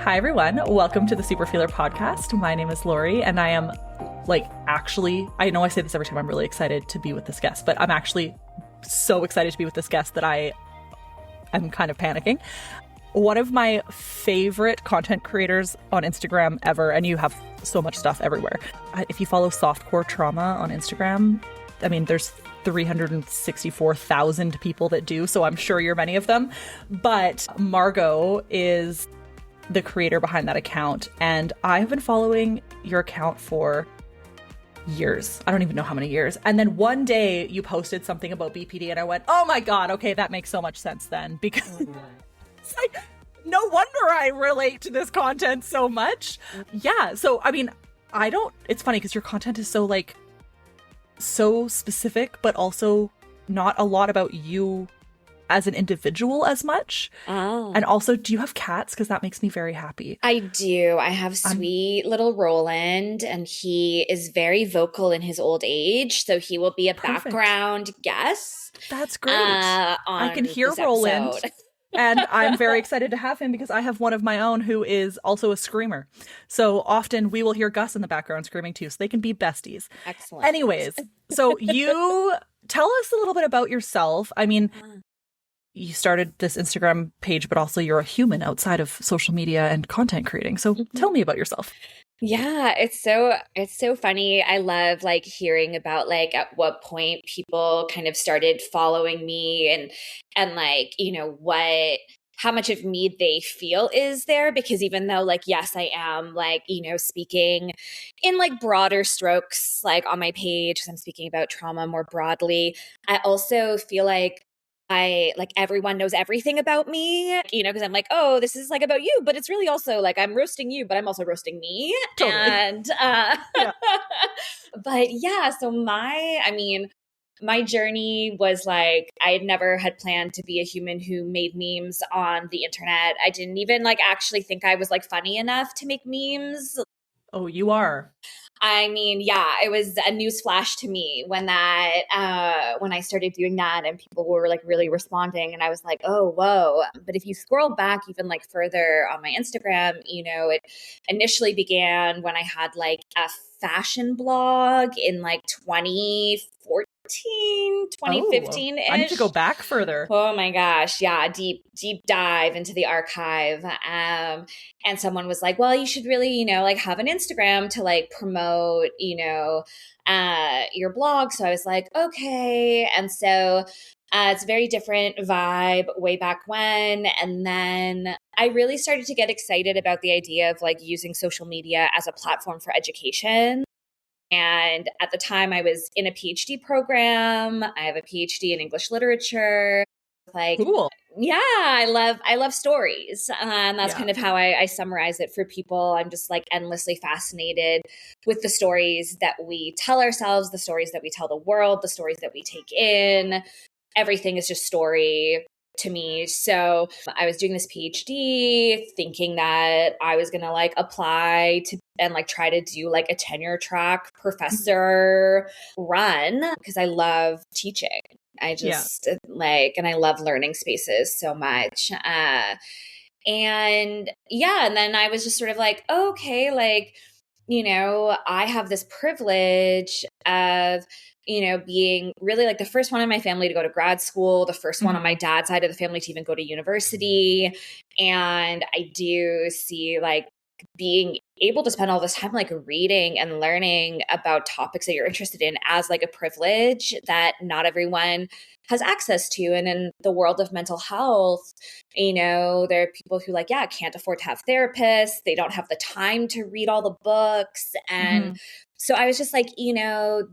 Hi, everyone. Welcome to the Super Feeler podcast. My name is Lori, and I am I know I say this every time, I'm really excited to be with this guest, but I'm actually so excited to be with this guest that I'm kind of panicking. One of my favorite content creators on Instagram ever, and you have so much stuff everywhere. If you follow Softcore Trauma on Instagram, I mean, there's 364,000 people that do, so I'm sure you're many of them. But Margeaux is the creator behind that account, and I've been following your account for years. I don't even know how many years. And then one day you posted something about BPD and I went, oh my God, okay, that makes so much sense then, because it's like, no wonder I relate to this content so much. Yeah. So, I mean, it's funny because your content is so specific, but also not a lot about you as an individual as much. Oh. And also, do you have cats? Because that makes me very happy. I do. I have sweet little Roland, and he is very vocal in his old age, so he will be a Perfect. Background guest. That's great. I can hear this Roland. episode. And I'm very excited to have him because I have one of my own who is also a screamer. So often we will hear Gus in the background screaming too, so they can be besties. Excellent. Anyways, so you tell us a little bit about yourself. I mean, you started this Instagram page, but also you're a human outside of social media and content creating. So tell me about yourself. Yeah, it's so funny. I love hearing about at what point people kind of started following me and how much of me they feel is there, because even though yes, I am speaking in broader strokes on my page, because I'm speaking about trauma more broadly, I also feel everyone knows everything about me, because I'm oh, this is about you, but it's really also I'm roasting you, but I'm also roasting me. Totally. And yeah. But yeah, so my journey was I had never had planned to be a human who made memes on the internet. I didn't even actually think I was funny enough to make memes. Oh, you are. I mean, yeah, it was a newsflash to me when I started doing that and people were really responding, and I was oh, whoa. But if you scroll back even further on my Instagram, it initially began when I had a fashion blog in 2015-ish. I need to go back further. Oh my gosh. Yeah. Deep dive into the archive. And someone was well, you should really, have an Instagram to promote, your blog. So I was okay. And so it's a very different vibe way back when. And then I really started to get excited about the idea of using social media as a platform for education. And at the time I was in a PhD program. I have a PhD in English literature. Cool. Yeah, I love stories. And that's kind of how I summarize it for people. I'm just endlessly fascinated with the stories that we tell ourselves, the stories that we tell the world, the stories that we take in. Everything is just story to me. So I was doing this PhD thinking that I was going to and try to do a tenure track professor run, because I love teaching. I just and I love learning spaces so much. And then I was just sort of okay, I have this privilege of, being really the first one in my family to go to grad school, the first one on my dad's side of the family to even go to university. And I do see being able to spend all this time reading and learning about topics that you're interested in as a privilege that not everyone has access to. And in the world of mental health, there are people who can't afford to have therapists. They don't have the time to read all the books. And so I was just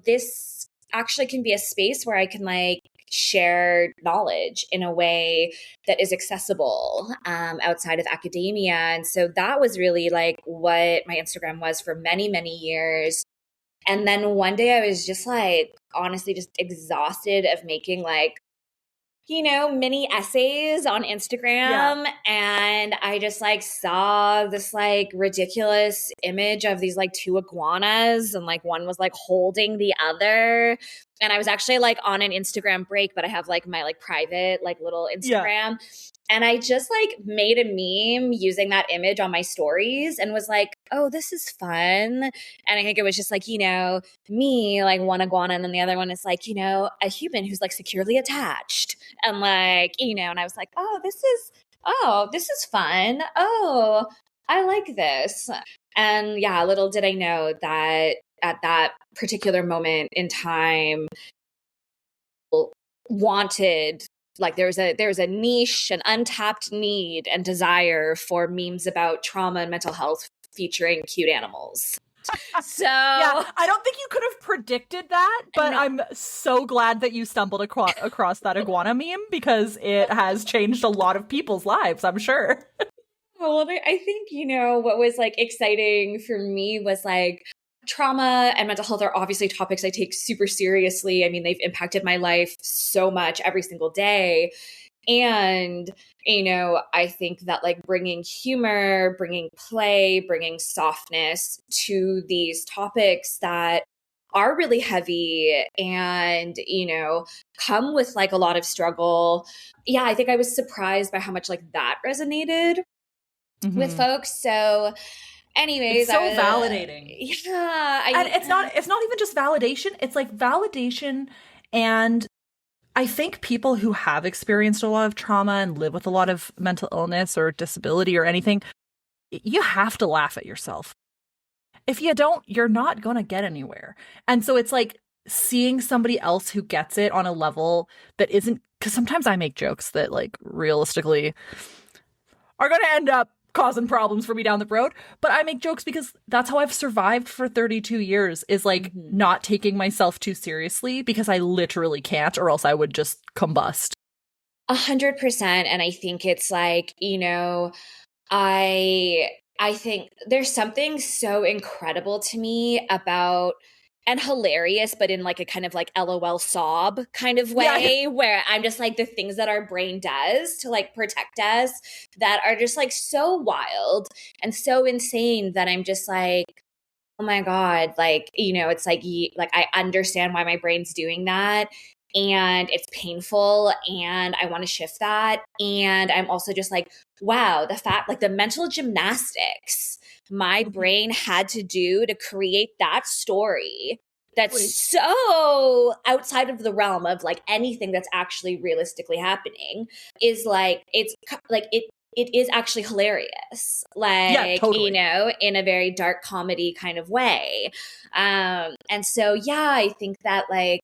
this actually can be a space where I can share knowledge in a way that is accessible outside of academia. And so that was really what my Instagram was for many, many years. And then one day I was just honestly just exhausted of making mini essays on Instagram. Yeah. And I just saw this ridiculous image of these two iguanas, and one was holding the other. And I was actually like on an Instagram break, but I have like my like private like little Instagram. And I just like made a meme using that image on my stories and was like, oh, this is fun. And I think it was just like, you know, me, like one iguana, and then the other one is like, you know, a human who's like securely attached. And like, you know, and I was like, oh, this is fun. Oh, I like this. And yeah, little did I know that at that particular moment in time, wanted, like there's a niche, an untapped need and desire for memes about trauma and mental health featuring cute animals. So yeah, I don't think you could have predicted that, but I'm so glad that you stumbled across that iguana meme, because it has changed a lot of people's lives, I'm sure. Well, I think, you know, what was like exciting for me was like trauma and mental health are obviously topics I take super seriously. I mean, they've impacted my life so much every single day. And, you know, I think that like bringing humor, bringing play, bringing softness to these topics that are really heavy and, you know, come with like a lot of struggle. Yeah, I think I was surprised by how much like that resonated with folks. So anyways, it's so validating. Yeah. And it's not even just validation. It's like validation. And I think people who have experienced a lot of trauma and live with a lot of mental illness or disability or anything, you have to laugh at yourself. If you don't, you're not going to get anywhere. And so it's like seeing somebody else who gets it on a level that isn't, because sometimes I make jokes that like realistically are going to end up causing problems for me down the road. But I make jokes because that's how I've survived for 32 years, is like not taking myself too seriously, because I literally can't, or else I would just combust. 100%. And I think it's like, you know, I think there's something so incredible to me about, and hilarious, but in like a kind of like LOL sob kind of way, where I'm just like, the things that our brain does to like protect us that are just like so wild and so insane that I'm just like, oh my God, like, you know, it's like I understand why my brain's doing that. And it's painful and I want to shift that. And I'm also just like, wow, the fact, like the mental gymnastics my brain had to do to create that story that's so outside of the realm of like anything that's actually realistically happening is like, it's like, it is actually hilarious, like, totally. you know, in a very dark comedy kind of way. And so, yeah, I think that like,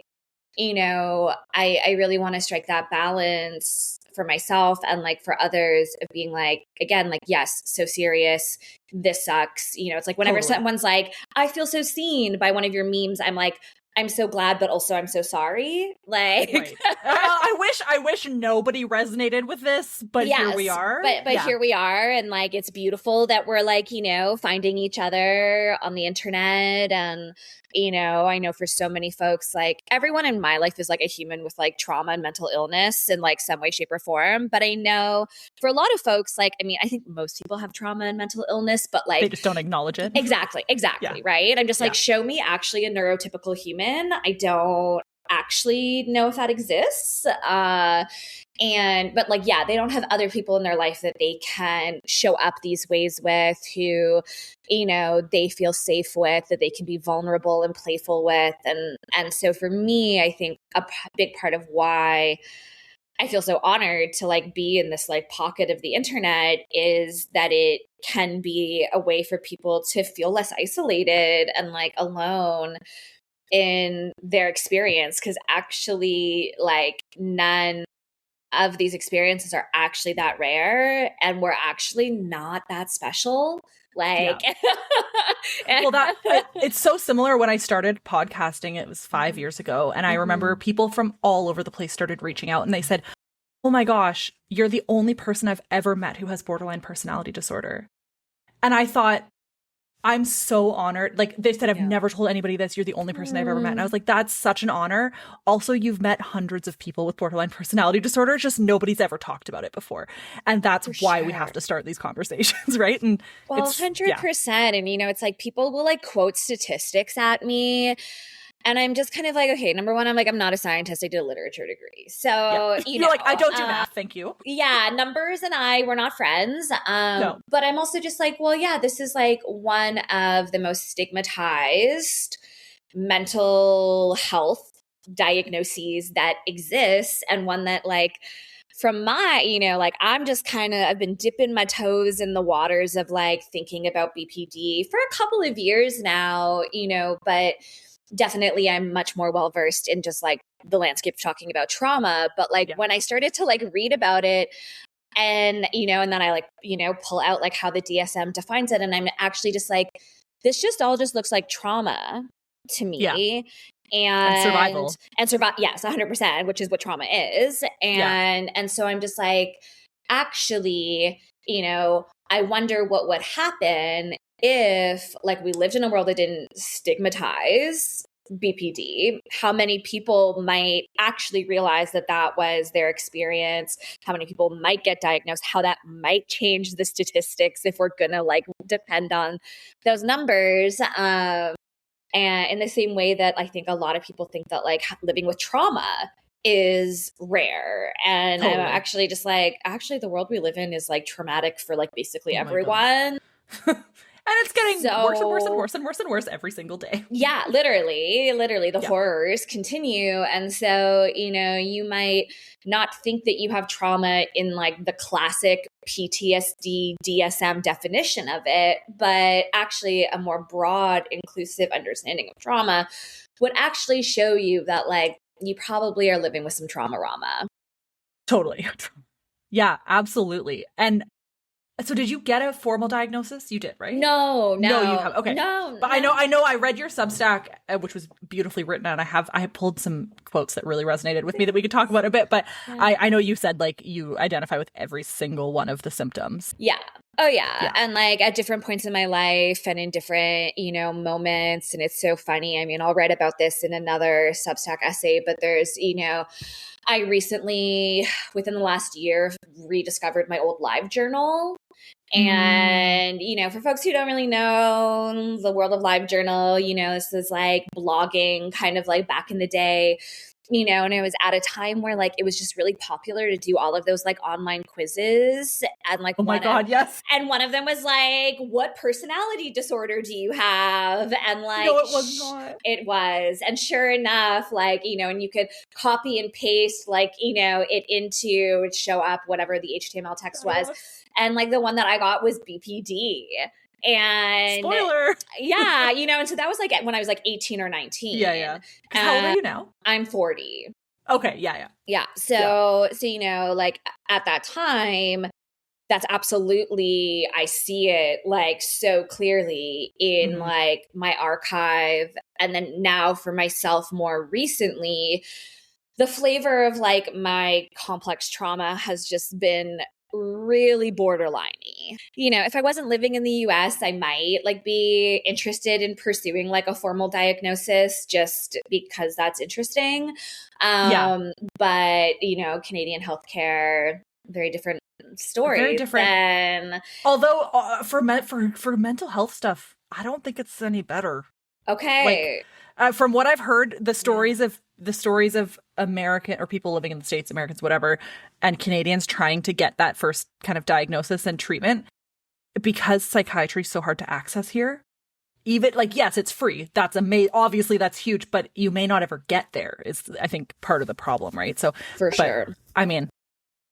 you know, I really want to strike that balance for myself and like for others of being like, again, like, yes, so serious. This sucks. You know, it's like whenever someone's like, I feel so seen by one of your memes, I'm like, I'm so glad, but also I'm so sorry. Like, I wish nobody resonated with this, but yes, here we are. But here we are. And like, it's beautiful that we're like, you know, finding each other on the internet. And, you know, I know for so many folks, like everyone in my life is like a human with like trauma and mental illness in like some way, shape or form. But I know for a lot of folks, like, I mean, I think most people have trauma and mental illness, but like they just don't acknowledge it. Exactly. Yeah. Right. I'm just like, show me actually a neurotypical human. I don't actually know if that exists. But like, yeah, they don't have other people in their life that they can show up these ways with, who, you know, they feel safe with, that they can be vulnerable and playful with. And so for me, I think a big part of why I feel so honored to like be in this like pocket of the internet is that it can be a way for people to feel less isolated and like alone in their experience, because actually like none of these experiences are actually that rare, and we're actually not that special. Like, well, it's so similar. When I started podcasting, it was 5 years ago, and I remember people from all over the place started reaching out, and they said, oh my gosh, you're the only person I've ever met who has borderline personality disorder. And I thought, I'm so honored. Like, they said, I've never told anybody this. You're the only person I've ever met. And I was like, that's such an honor. Also, you've met hundreds of people with borderline personality disorder. Just nobody's ever talked about it before. And that's why we have to start these conversations, right? And well, 100%. And, you know, it's like people will like quote statistics at me. And I'm just kind of like, okay, number one, I'm like, I'm not a scientist. I did a literature degree. So, You're like, I don't do math. Thank you. Yeah. Numbers and I were not friends. No. But I'm also just like, well, yeah, this is like one of the most stigmatized mental health diagnoses that exists, and one that like, from my, like I'm just kind of, I've been dipping my toes in the waters of like thinking about BPD for a couple of years now, but definitely I'm much more well versed in just like the landscape of talking about trauma. But like when I started to like read about it, and and then I like pull out like how the DSM defines it, and I'm actually just like, this just all just looks like trauma to me. And survival. And survive. Yes, 100%, which is what trauma is. And so I'm just like, actually, I wonder what would happen if like we lived in a world that didn't stigmatize BPD, how many people might actually realize that that was their experience, how many people might get diagnosed, how that might change the statistics if we're going to like depend on those numbers. And in the same way that I think a lot of people think that like living with trauma is rare. And I'm actually just like, actually the world we live in is like traumatic for like basically everyone. And it's getting worse and worse and worse and worse and worse every single day. Yeah, literally the horrors continue. And so, you might not think that you have trauma in like the classic PTSD DSM definition of it, but actually a more broad, inclusive understanding of trauma would actually show you that like you probably are living with some trauma-rama. Totally. Yeah, absolutely. And so did you get a formal diagnosis? You did, right? No, you have. Okay. No. I know I read your Substack, which was beautifully written, and I have pulled some quotes that really resonated with me that we could talk about a bit, but I know you said like you identify with every single one of the symptoms. Yeah. Oh yeah. And like at different points in my life and in different, moments. And it's so funny. I mean, I'll write about this in another Substack essay, but there's, I recently, within the last year, rediscovered my old live journal. And, for folks who don't really know the world of live journal, this is like blogging kind of like back in the day, and it was at a time where like it was just really popular to do all of those like online quizzes. And like, oh my God, yes. And one of them was like, what personality disorder do you have? And like, no, it was not. It was. And sure enough, like, and you could copy and paste like, it into show up whatever the HTML text was. And like the one that I got was BPD. And spoiler. Yeah, and so that was like when I was like 18 or 19. Yeah. How old are you now? I'm 40. Okay, yeah. Yeah. So like at that time, that's absolutely, I see it like so clearly in like my archive. And then now for myself more recently, the flavor of like my complex trauma has just been really borderline-y. If I wasn't living in the US, I might like be interested in pursuing like a formal diagnosis just because that's interesting. But Canadian healthcare, very different story. Very different. Although for mental health stuff, I don't think it's any better. Okay. Like, from what I've heard, the stories of American or people living in the States, Americans, whatever, and Canadians trying to get that first kind of diagnosis and treatment, because psychiatry is so hard to access here. Even like, yes, it's free. That's obviously that's huge, but you may not ever get there is, I think, part of the problem, right? So sure. I mean,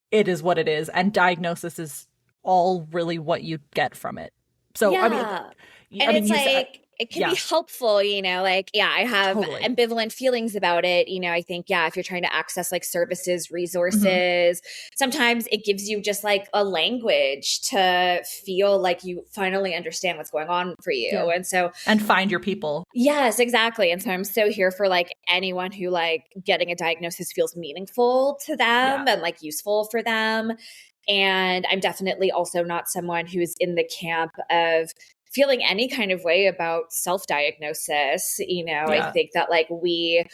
it is what it is. And diagnosis is all really what you get from it. So, yeah. It's like, it can be helpful, like, I have ambivalent feelings about it. I think, if you're trying to access like services, resources, sometimes it gives you just like a language to feel like you finally understand what's going on for you. Yeah. And find your people. Yes, exactly. And so I'm so here for like anyone who like getting a diagnosis feels meaningful to them and like useful for them. And I'm definitely also not someone who's in the camp of feeling any kind of way about self-diagnosis. I think that like we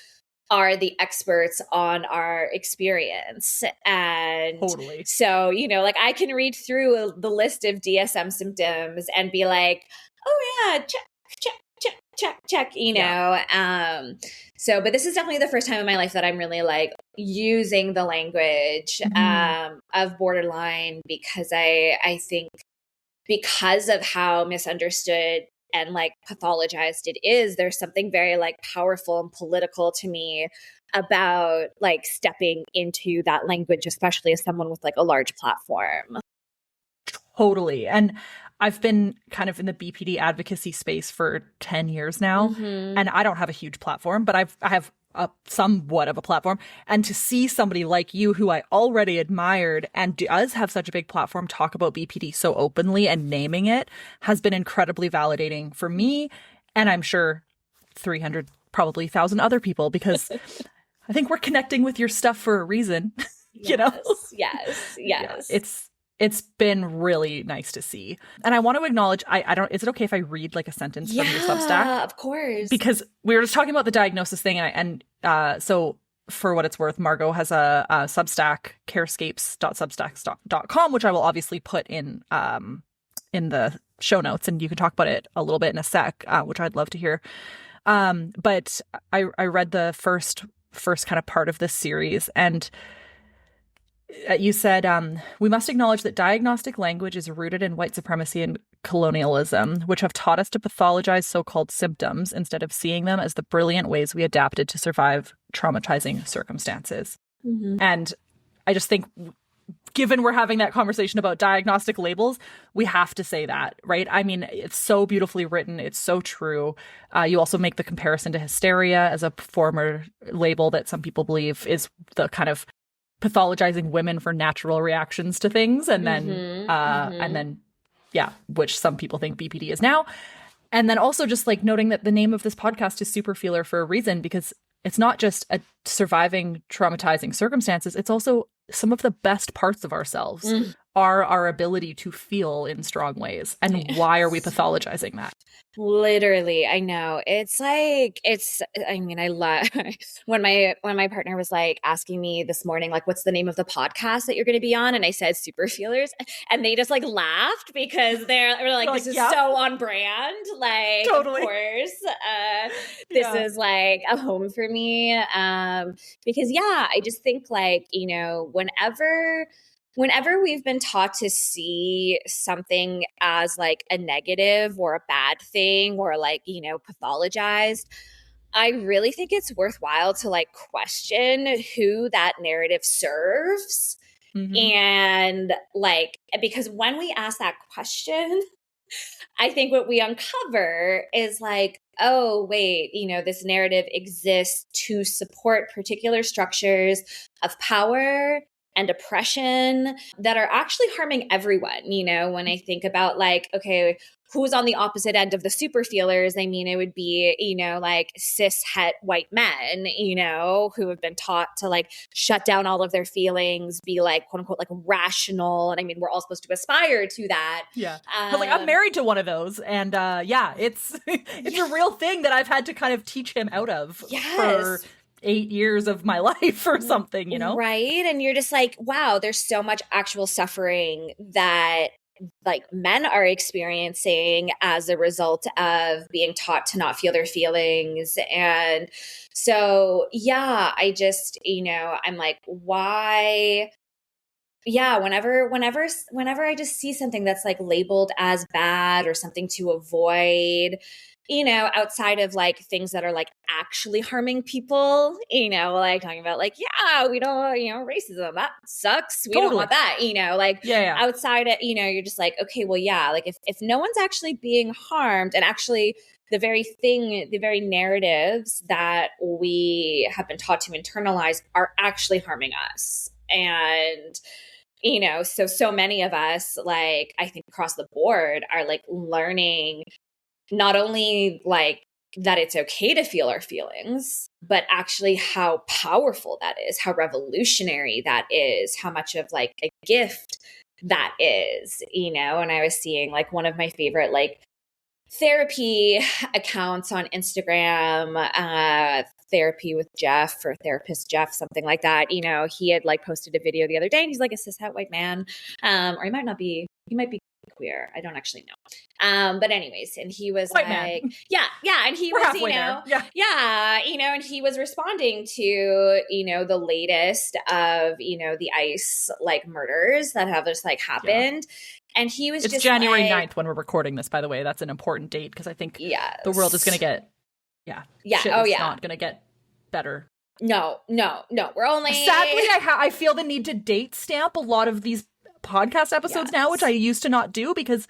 are the experts on our experience. And so, like I can read through the list of DSM symptoms and be like, oh yeah, check, check, check, check, you know? But this is definitely the first time in my life that I'm really like using the language of borderline, because I think because of how misunderstood and like pathologized it is, there's something very like powerful and political to me about like stepping into that language, especially as someone with like a large platform. Totally. And I've been kind of in the BPD advocacy space for 10 years now, and I don't have a huge platform, but I have a somewhat of a platform. And to see somebody like you, who I already admired and does have such a big platform, talk about BPD so openly and naming it, has been incredibly validating for me. And I'm sure 300, probably 1,000 other people, because I think we're connecting with your stuff for a reason. You know? Yes. Yeah, it's been really nice to see. And I want to acknowledge, I don't, is it okay if I read like a sentence from your Substack? Yeah, of course. Because we were just talking about the diagnosis thing. So for what it's worth, Margeaux has a Substack, carescapes.substack.com, which I will obviously put in the show notes, and you can talk about it a little bit in a sec, which I'd love to hear. But I read the first kind of part of this series, and you said, we must acknowledge that diagnostic language is rooted in white supremacy and colonialism, which have taught us to pathologize so-called symptoms instead of seeing them as the brilliant ways we adapted to survive traumatizing circumstances. And I just think, given we're having that conversation about diagnostic labels, we have to say that, right? I mean, it's so beautifully written. It's so true. You also make the comparison to hysteria as a former label that some people believe is the kind of pathologizing women for natural reactions to things, and then which some people think BPD is now. And then also just like noting that the name of this podcast is Super Feeler for a reason, because it's not just a surviving traumatizing circumstances, it's also some of the best parts of ourselves are our ability to feel in strong ways. And why are we pathologizing that? Literally, I know. I mean, I love when my partner was like asking me this morning, like, what's the name of the podcast that you're going to be on? And I said Super Feelers, and they just like laughed, because they're like, this is so on brand. Like, totally. Of course, this is like a home for me. Because I just think like, you know, whenever we've been taught to see something as like a negative or a bad thing, or like, you know, pathologized, I really think it's worthwhile to like question who that narrative serves. And like, because when we ask that question, I think what we uncover is like, oh, wait, you know, this narrative exists to support particular structures of power and oppression that are actually harming everyone. You know, when I think about like, okay, who's on the opposite end of the super feelers? I mean, it would be, you know, like cis het white men, you know, who have been taught to like shut down all of their feelings, be like, quote unquote, like rational. And I mean, we're all supposed to aspire to that. Yeah. But like, I'm married to one of those. And it's a real thing that I've had to kind of teach him out of for 8 years of my life or something, you know? Right. And you're just like, wow, there's so much actual suffering that like men are experiencing as a result of being taught to not feel their feelings. And so, I just, you know, I'm like, why? Whenever I just see something that's like labeled as bad or something to avoid, you know, outside of like things that are like actually harming people, you know, like talking about like, we don't, you know, racism, that sucks. We don't want that, you know, like outside it, you know, you're just like, okay, well, like if no one's actually being harmed, and actually the very narratives that we have been taught to internalize are actually harming us. And, you know, so many of us, like, I think across the board are like learning not only like that it's okay to feel our feelings, but actually how powerful that is, how revolutionary that is, how much of like a gift that is, you know. And I was seeing like one of my favorite like therapy accounts on Instagram, therapy with Jeff or therapist Jeff, something like that. You know, he had like posted a video the other day, and he's like a cishet white man, or he might be queer. I don't actually know. But anyways, and he was White like, man. yeah. And he We're was, halfway there. Yeah. and he was responding to, the latest of, the ICE like murders that have just like happened. And he was it's just January like, 9th when we're recording this, by the way. That's an important date because I think the world is going to get, shit is not going to get better. No. We're only... Sadly, I feel the need to date stamp a lot of these podcast episodes now, which I used to not do because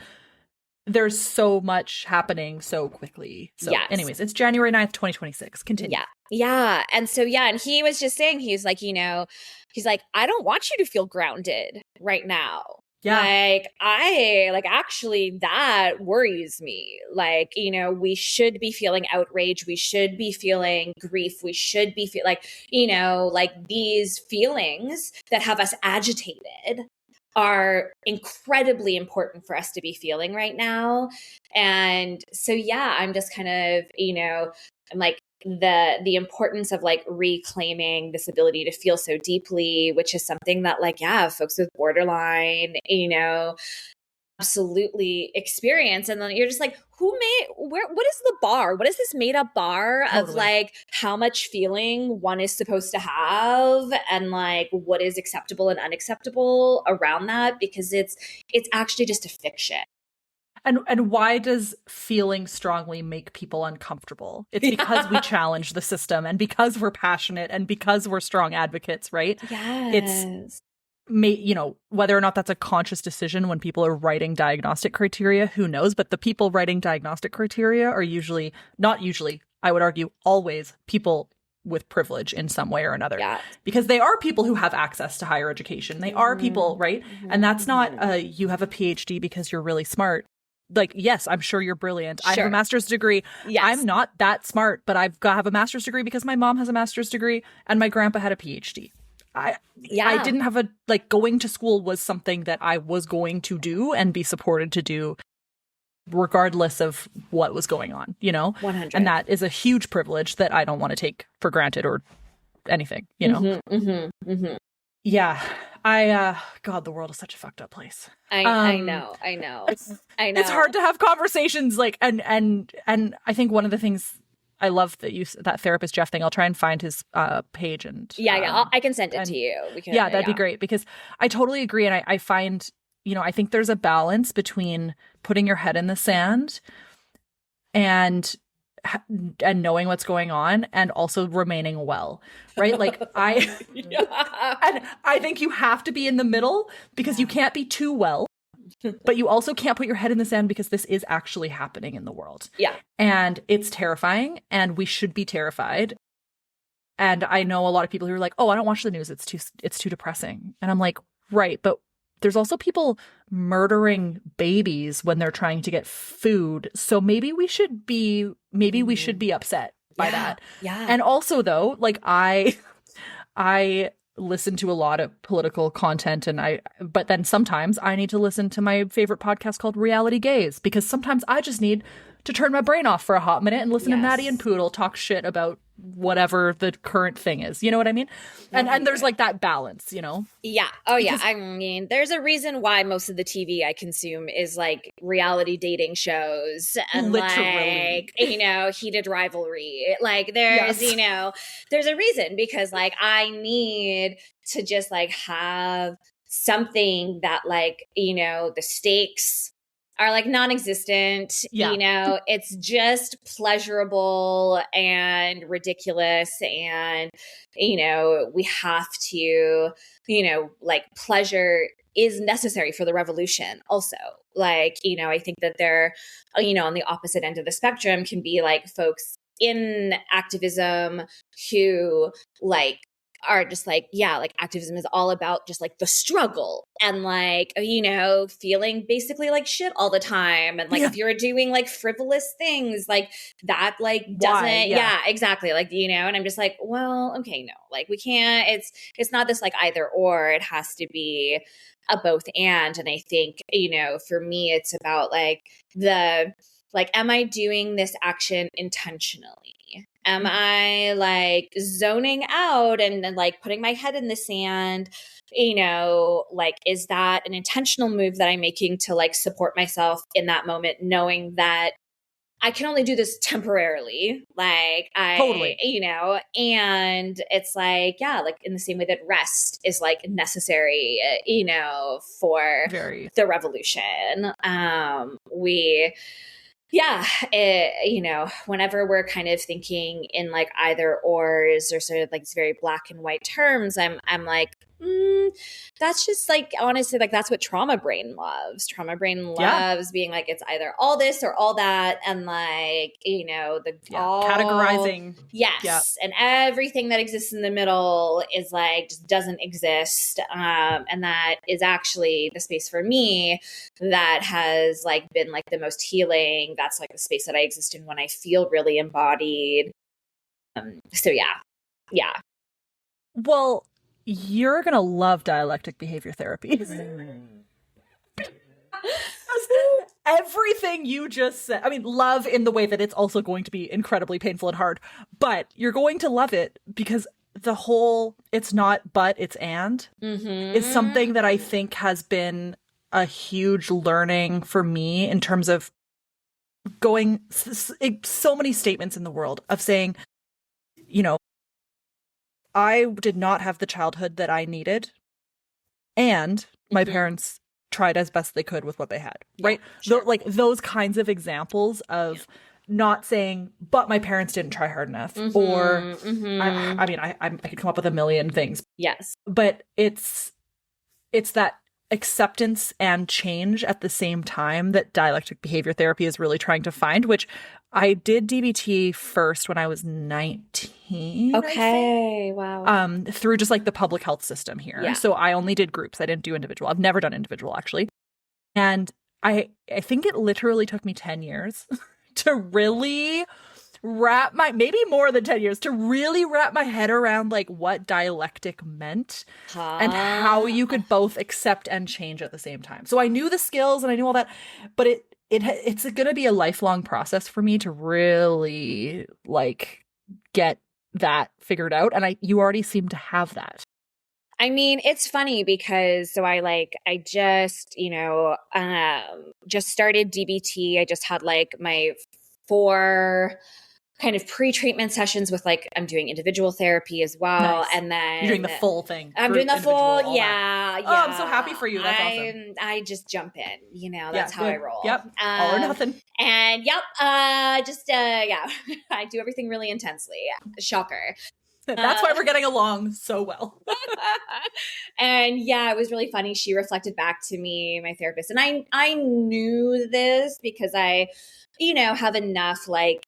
there's so much happening so quickly. So anyways, it's January 9th, 2026. Continue. Yeah. And so, and he was just saying, he's like, he's like, I don't want you to feel grounded right now. Yeah. Actually, that worries me. We should be feeling outrage. We should be feeling grief. We should be these feelings that have us agitated are incredibly important for us to be feeling right now. And so, I'm just kind of, I'm like, the importance of like reclaiming this ability to feel so deeply, which is something that folks with borderline, absolutely experience. And then you're just like, what is the bar? What is this made up bar of like how much feeling one is supposed to have and like what is acceptable and unacceptable around that? Because it's actually just a fiction. And why does feeling strongly make people uncomfortable? It's because we challenge the system and because we're passionate and because we're strong advocates, right? Yes. It's, whether or not that's a conscious decision when people are writing diagnostic criteria, who knows? But the people writing diagnostic criteria are not usually, I would argue, always people with privilege in some way or another. Yeah. Because they are people who have access to higher education. They are people, right? And that's not you have a PhD because you're really smart. Like, yes, I'm sure you're brilliant. Sure. I have a master's degree. Yes. I'm not that smart, but I have a master's degree because my mom has a master's degree and my grandpa had a PhD. I didn't have going to school was something that I was going to do and be supported to do regardless of what was going on, 100. And that is a huge privilege that I don't want to take for granted or anything, Yeah. God, the world is such a fucked up place. I know. It's hard to have conversations and I think one of the things I love that therapist Jeff thing. I'll try and find his page and I can send it to you. That'd be great because I totally agree. And I find, I think there's a balance between putting your head in the sand and knowing what's going on and also remaining well, right? Like and I think you have to be in the middle because you can't be too well, but you also can't put your head in the sand because this is actually happening in the world. Yeah. And it's terrifying and we should be terrified. And I know a lot of people who are like, oh, I don't watch the news. It's too depressing. And I'm like, right. But there's also people murdering babies when they're trying to get food. So maybe we should be upset by that. Yeah. And also though, I listen to a lot of political content but then sometimes I need to listen to my favorite podcast called Reality Gaze because sometimes I just need to turn my brain off for a hot minute and listen to Maddie and Poodle talk shit about whatever the current thing is. You know what I mean? And there's that balance, Yeah. Oh yeah. I mean, there's a reason why most of the TV I consume is reality dating shows and literally. Heated rivalry. There's, there's a reason because I need to just have something that the stakes are non-existent. Yeah. It's just pleasurable and ridiculous. And, we have to, pleasure is necessary for the revolution also. I think that there, on the opposite end of the spectrum can be folks in activism who are just activism is all about just the struggle and feeling basically shit all the time. And if you're doing frivolous things that doesn't, exactly. And I'm just well, okay, no, we can't, it's not this either or, it has to be a both and. And I think, for me, it's about am I doing this action intentionally? Am I like zoning out and like putting my head in the sand? You know, like, is that an intentional move that I'm making to like support myself in that moment, knowing that I can only do this temporarily, like Totally. you know, and it's like, yeah, like in the same way that rest is like necessary, you know, for Very. the revolution. Yeah, you know, whenever we're kind of thinking in like either ors or sort of like very black and white terms, I'm like, that's just like, honestly, like that's what trauma brain loves. Trauma brain loves being like, it's either all this or all that. And like, you know, categorizing. Yes. Yeah. And everything that exists in the middle is like, just doesn't exist. And that is actually the space for me that has like been like the most healing. That's like the space that I exist in when I feel really embodied. So yeah. Well, you're going to love dialectic behavior therapy. Everything you just said, I mean, love in the way that it's also going to be incredibly painful and hard, but you're going to love it because the whole, it's not but, it's and, is something that I think has been a huge learning for me in terms of going so many statements in the world of saying, you know, I did not have the childhood that I needed, and my parents tried as best they could with what they had, right? Sure. Like those kinds of examples of not saying, but my parents didn't try hard enough, or I mean, I could come up with a million things. Yes. But it's that acceptance and change at the same time that dialectic behavior therapy is really trying to find, which I did DBT first when I was 19. Okay. Wow. Through just like the public health system here. Yeah. So I only did groups. I didn't do individual. I've never done individual actually. And I think it literally took me 10 years to really maybe more than 10 years to really wrap my head around like what dialectic meant and how you could both accept and change at the same time. So I knew the skills and I knew all that, but it's going to be a lifelong process for me to really like get that figured out. And you already seem to have that. I mean, it's funny because I just, you know, just started DBT. I just had like my 4 kind of pre-treatment sessions with like, I'm doing individual therapy as well. Nice. And then you're doing the full thing. I'm doing the full. Yeah. Oh, I'm so happy for you. That's awesome. I just jump in, you know, that's how I roll. Yep. All or nothing. And I do everything really intensely. Shocker. That's why we're getting along so well. And yeah, it was really funny. She reflected back to me, my therapist, and I knew this because I, you know, have enough like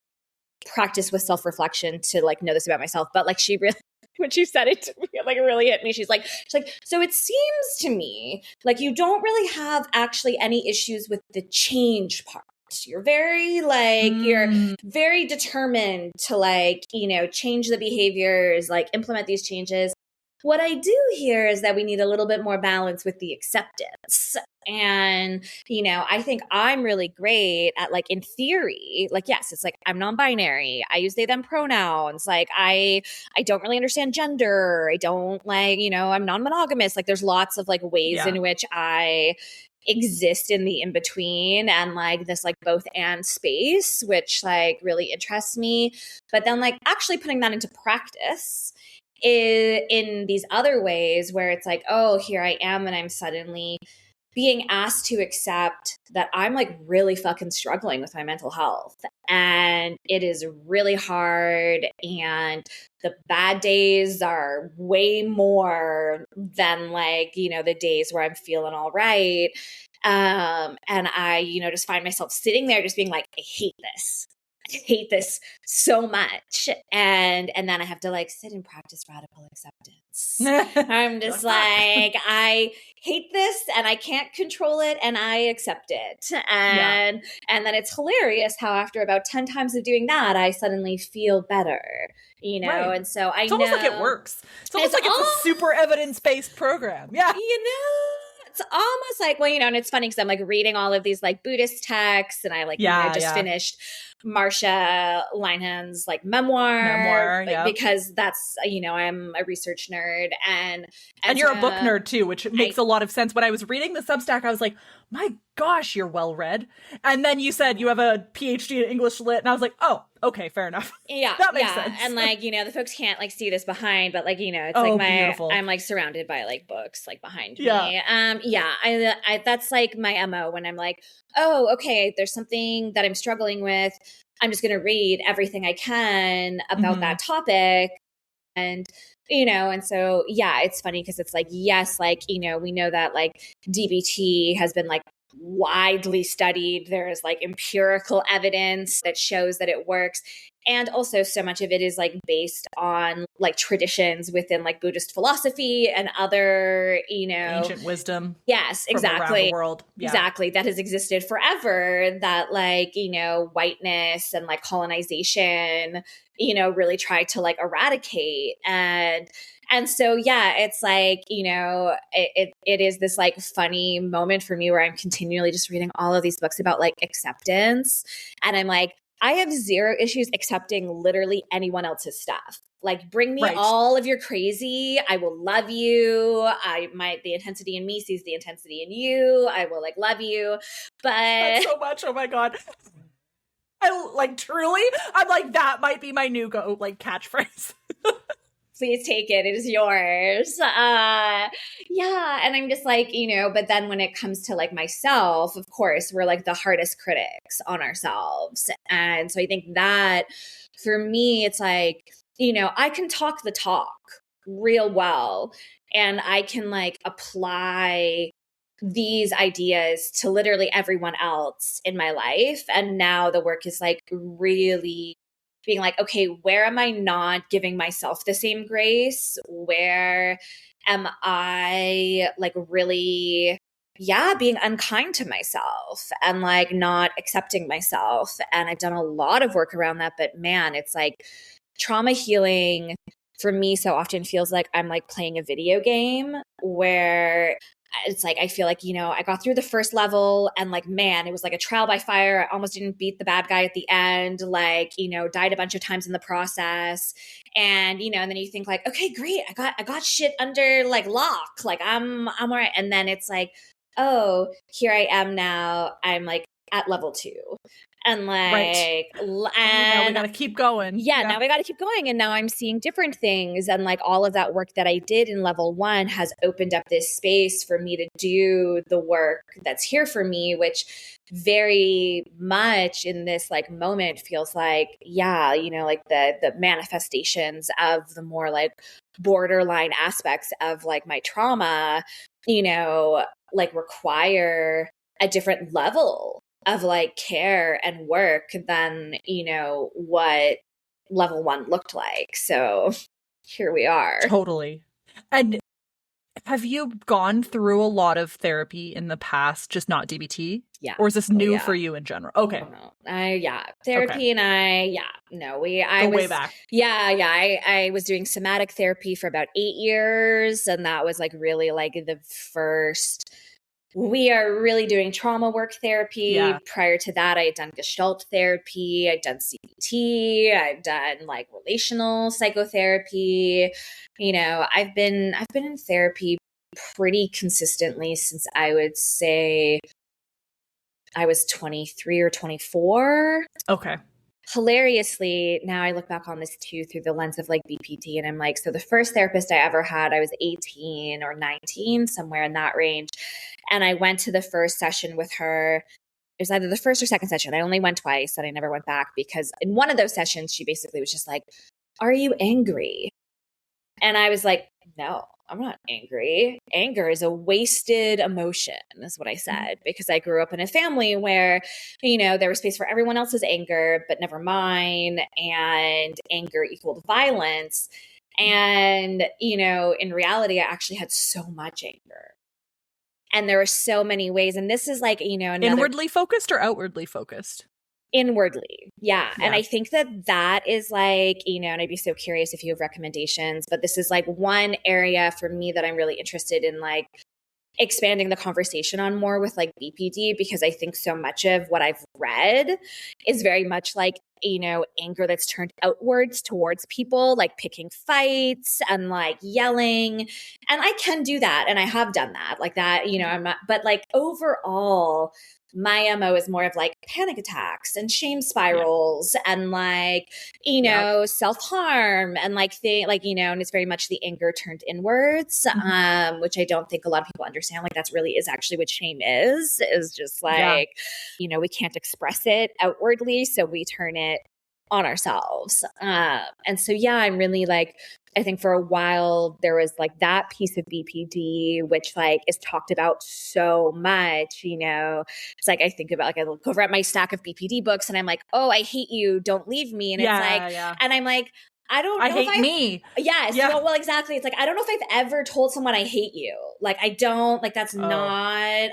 practice with self-reflection to like know this about myself. But like she really, when she said it to me, it like really hit me. She's like, so it seems to me like you don't really have actually any issues with the change part. You're very like, you're very determined to like, you know, change the behaviors, like implement these changes. What I do here is that we need a little bit more balance with the acceptance. And, you know, I think I'm really great at like in theory, like, yes, it's like I'm non-binary. I use they, them pronouns. Like I don't really understand gender. I don't like, you know, I'm non-monogamous. Like there's lots of like ways in which I exist in the in-between and like this like both and space, which like really interests me. But then like actually putting that into practice in these other ways where it's like, oh, here I am and I'm suddenly being asked to accept that I'm like really fucking struggling with my mental health and it is really hard and the bad days are way more than like, you know, the days where I'm feeling all right. And I, you know, just find myself sitting there just being like, I hate this so much. And then I have to like sit and practice radical acceptance. I'm just like, I hate this and I can't control it and I accept it. And then it's hilarious how after about 10 times of doing that, I suddenly feel better, you know? Right. And so it's almost like it works. It's almost like it's a super evidence-based program. Yeah. You know? It's almost like, well, you know, and it's funny because I'm like reading all of these like Buddhist texts and I like, just finished Marcia Linehan's like memoir, Yeah. because that's, I'm a research nerd, and you're a book nerd too, which makes a lot of sense. When I was reading the Substack, I was like, my gosh, you're well read. And then you said you have a PhD in English lit, and I was like, oh, okay, fair enough. Yeah, that makes sense. And like, the folks can't like see this behind, but like, it's beautiful. I'm like surrounded by like books like behind me. Yeah. I that's like my MO when I'm like, oh, okay, there's something that I'm struggling with. I'm just going to read everything I can about that topic. And, and so, yeah, it's funny because it's like, yes, like, we know that like DBT has been like widely studied. There's like empirical evidence that shows that it works. And also so much of it is like based on like traditions within like Buddhist philosophy and other, ancient wisdom. Yes, from exactly. around the world. Yeah. Exactly. That has existed forever, that like, whiteness and like colonization, really tried to like eradicate. And so, yeah, it's like, it is this like funny moment for me where I'm continually just reading all of these books about like acceptance. And I'm like, I have zero issues accepting literally anyone else's stuff. Like, bring me all of your crazy. I will love you. The intensity in me sees the intensity in you. I will like love you. But that's so much. Oh my God. I like truly, I'm like, that might be my new go like catchphrase. Please take it. It is yours. Yeah. And I'm just like, but then when it comes to like myself, of course, we're like the hardest critics on ourselves. And so I think that for me, it's like, I can talk the talk real well, and I can like apply these ideas to literally everyone else in my life. And now the work is like really being like, okay, where am I not giving myself the same grace? Where am I like really, being unkind to myself and like not accepting myself? And I've done a lot of work around that, but man, it's like trauma healing for me so often feels like I'm like playing a video game where it's like, I feel like, I got through the first level and like, man, it was like a trial by fire. I almost didn't beat the bad guy at the end, like, died a bunch of times in the process. And, and then you think like, okay, great. I got shit under like lock. Like I'm all right. And then it's like, oh, here I am now. I'm like at level 2. And like, now we got to keep going. Now we got to keep going. And now I'm seeing different things. And like all of that work that I did in level 1 has opened up this space for me to do the work that's here for me, which very much in this like moment feels like, like the manifestations of the more like borderline aspects of like my trauma, like require a different level of like care and work than, what level 1 looked like. So here we are. Totally. And have you gone through a lot of therapy in the past, just not DBT? Yeah. Or is this new for you in general? Okay. Therapy okay. and I was way back. I was doing somatic therapy for about 8 years. And that was like really like the first. We are really doing trauma work therapy. Yeah. Prior to that, I had done Gestalt therapy. I'd done CBT. I've done like relational psychotherapy. I've been in therapy pretty consistently since I would say I was 23 or 24. Okay. Hilariously, now I look back on this too through the lens of like BPD, and I'm like, so the first therapist I ever had, I was 18 or 19, somewhere in that range. And I went to the first session with her. It was either the first or second session. I only went twice and I never went back because in one of those sessions, she basically was just like, are you angry? And I was like, no, I'm not angry. Anger is a wasted emotion, is what I said, because I grew up in a family where, there was space for everyone else's anger, but never mine. And anger equaled violence. And, in reality, I actually had so much anger. And there were so many ways. And this is like, inwardly focused or outwardly focused? Inwardly. Yeah. And I think that is like, and I'd be so curious if you have recommendations, but this is like one area for me that I'm really interested in, like expanding the conversation on more with like BPD, because I think so much of what I've read is very much like, you know, anger that's turned outwards towards people, like picking fights and like yelling. And I can do that. And I have done that like that, you know, I'm not, but like overall, my MO is more of like panic attacks and shame spirals and like, you know, self-harm and like like, you know, and it's very much the anger turned inwards, which I don't think a lot of people understand. Like that's really is actually what shame is just like, you know, we can't express it outwardly. So we turn it on ourselves. And so, yeah, I'm really like, I think for a while there was like that piece of BPD, which like is talked about so much, you know, it's like, I think about like, I look over at my stack of BPD books and I'm like, oh, I hate you. Don't leave me. And it's like, and I'm like, I don't know. I hate me. Yes. Yeah. Well, exactly. It's like, I don't know if I've ever told someone I hate you. Like, I don't, like, that's not,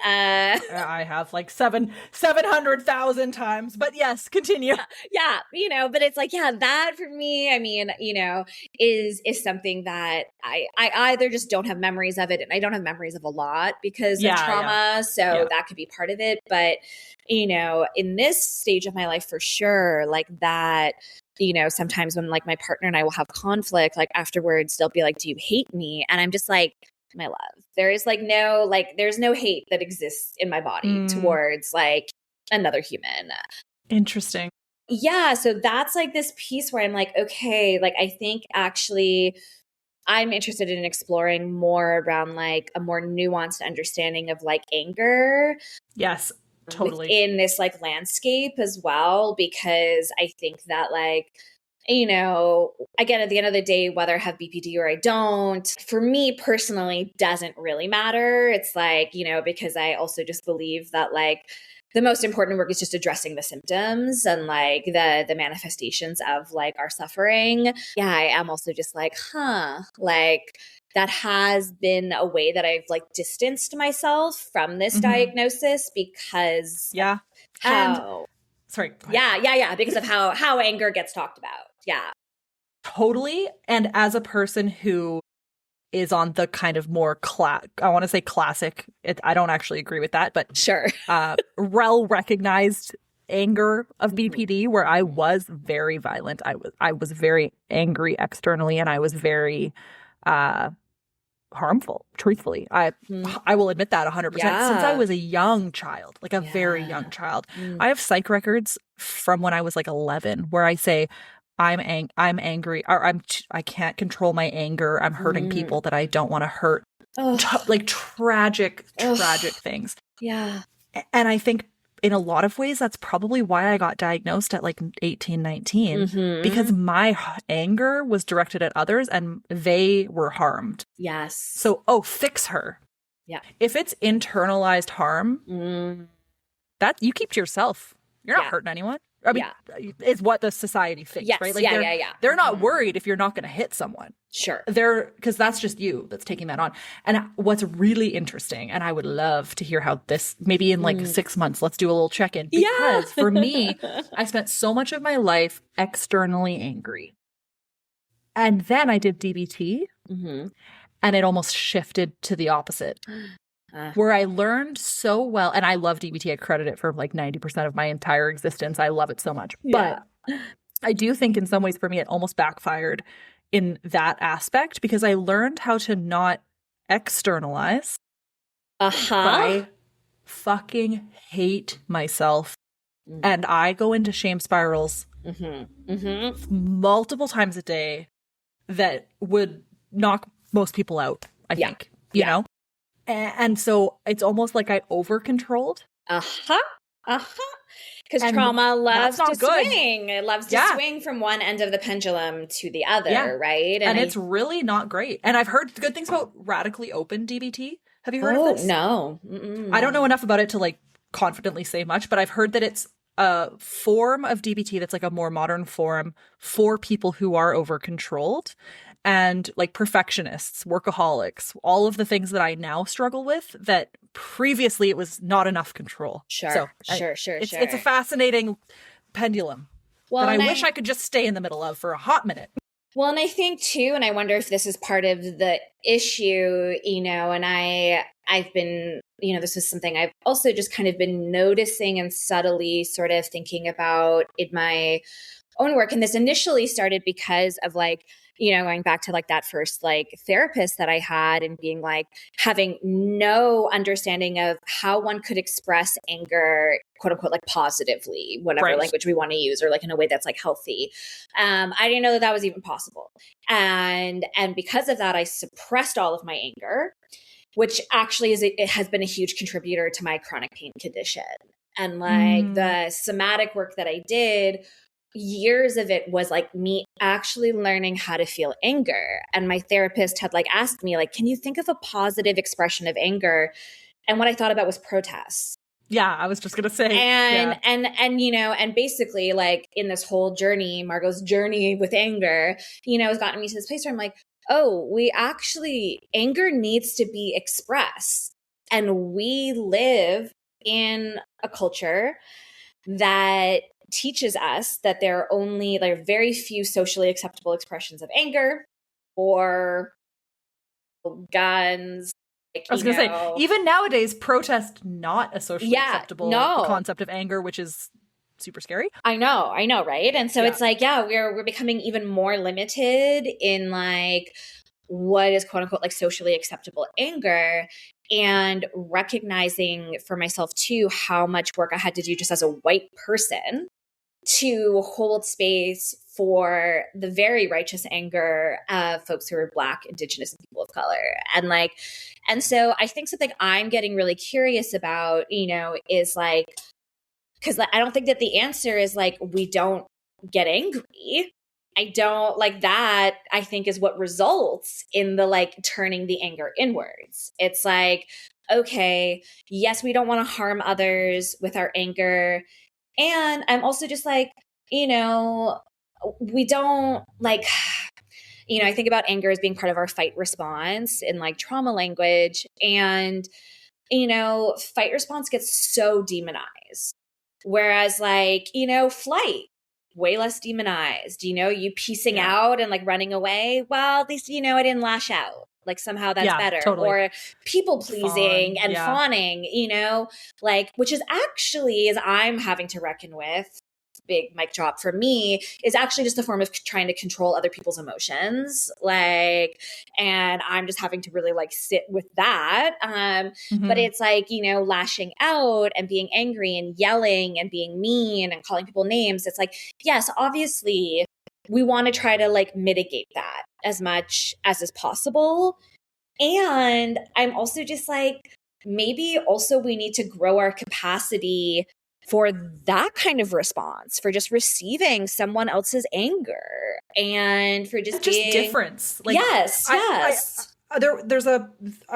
I have like 700,000 times, but yes, continue. Yeah. You know, but it's like, yeah, that for me, I mean, you know, is something that I either just don't have memories of it, and I don't have memories of a lot because of trauma. So that could be part of it. But, you know, in this stage of my life, for sure, like that, you know, sometimes when like my partner and I will have conflict, like afterwards they'll be like, do you hate me? And I'm just like, my love, there is like no, like there's no hate that exists in my body towards like another human. Interesting. Yeah. So that's like this piece where I'm like, okay, like I think actually I'm interested in exploring more around like a more nuanced understanding of like anger. Yes. Totally. In this like landscape as well, because I think that like, you know, again, at the end of the day, whether I have BPD or I don't, for me personally, doesn't really matter. It's like, you know, because I also just believe that like the most important work is just addressing the symptoms and like the manifestations of like our suffering. Yeah, I am also just like, like that has been a way that I've like distanced myself from this diagnosis because because of how anger gets talked about. Yeah. Totally. And as a person who is on the kind of more I want to say classic. I don't actually agree with that, but sure. Recognized anger of BPD, where I was very violent. I was very angry externally, and I was very harmful, truthfully. I will admit that 100%. Since I was a young child, like a very young child. I have psych records from when I was like 11 where I say I'm angry, or I can't control my anger. I'm hurting people that I don't want to hurt. Like tragic things. Yeah. And I think in a lot of ways, that's probably why I got diagnosed at like 18, 19, because my anger was directed at others and they were harmed. Yes. So, fix her. Yeah. If it's internalized harm, that you keep to yourself. You're not hurting anyone. I mean, it's what the society thinks, right? Like they're not worried if you're not going to hit someone. Sure. Because that's just you that's taking that on. And what's really interesting, and I would love to hear how this, maybe in like 6 months, let's do a little check-in. Because for me, I spent so much of my life externally angry. And then I did DBT, and it almost shifted to the opposite. Where I learned so well, and I love DBT. I credit it for like 90% of my entire existence. I love it so much. Yeah. But I do think in some ways for me, it almost backfired in that aspect because I learned how to not externalize. I fucking hate myself. And I go into shame spirals multiple times a day that would knock most people out, I think, you know? And so it's almost like I over-controlled. Because trauma loves to swing. It loves to swing from one end of the pendulum to the other, right? And it's really not great. And I've heard good things about radically open DBT. Have you heard of this? No. I don't know enough about it to like confidently say much, but I've heard that it's a form of DBT that's like a more modern form for people who are over-controlled. And like perfectionists, workaholics, all of the things that I now struggle with that previously it was not enough control. Sure. It's a fascinating pendulum that I wish I could just stay in the middle of for a hot minute. Well, and I think too, and I wonder if this is part of the issue, and I've been, this is something I've also just kind of been noticing and subtly sort of thinking about in my own work. And this initially started because of going back to that first therapist that I had, and being having no understanding of how one could express anger, quote unquote, positively, whatever language we want to use, or in a way that's healthy. I didn't know that was even possible. And because of that, I suppressed all of my anger, which actually it has been a huge contributor to my chronic pain condition. And the somatic work that I did, years of it was me actually learning how to feel anger. And my therapist had asked me, can you think of a positive expression of anger? And what I thought about was protests. Yeah, I was just going to say. And basically in this whole journey, Margaux's journey with anger, has gotten me to this place where I'm anger needs to be expressed. And we live in a culture that teaches us that there are only very few socially acceptable expressions of anger, or guns. I was going to say, even nowadays, protest not a socially acceptable concept of anger, which is super scary. I know, right? And so it's we're becoming even more limited in what is quote unquote socially acceptable anger. And recognizing for myself too how much work I had to do just as a white person to hold space for the very righteous anger of folks who are Black, Indigenous, and people of color. And so I think something I'm getting really curious about, is because I don't think that the answer is we don't get angry. I don't that, I think, is what results in the turning the anger inwards. It's okay, yes, we don't want to harm others with our anger. And I'm also just we don't I think about anger as being part of our fight response in trauma language. And, fight response gets so demonized. Whereas flight, way less demonized, you piecing out and running away. Well, at least, I didn't lash out. Somehow that's better. Totally. Or people pleasing and fawning, which is actually, as I'm having to reckon with, big mic drop for me, is actually just a form of trying to control other people's emotions. And I'm just having to really sit with that. But it's lashing out and being angry and yelling and being mean and calling people names. It's yes, obviously we want to try to mitigate that as much as is possible. And I'm also just maybe also we need to grow our capacity for that kind of response, for just receiving someone else's anger, and for just being difference. Yes. I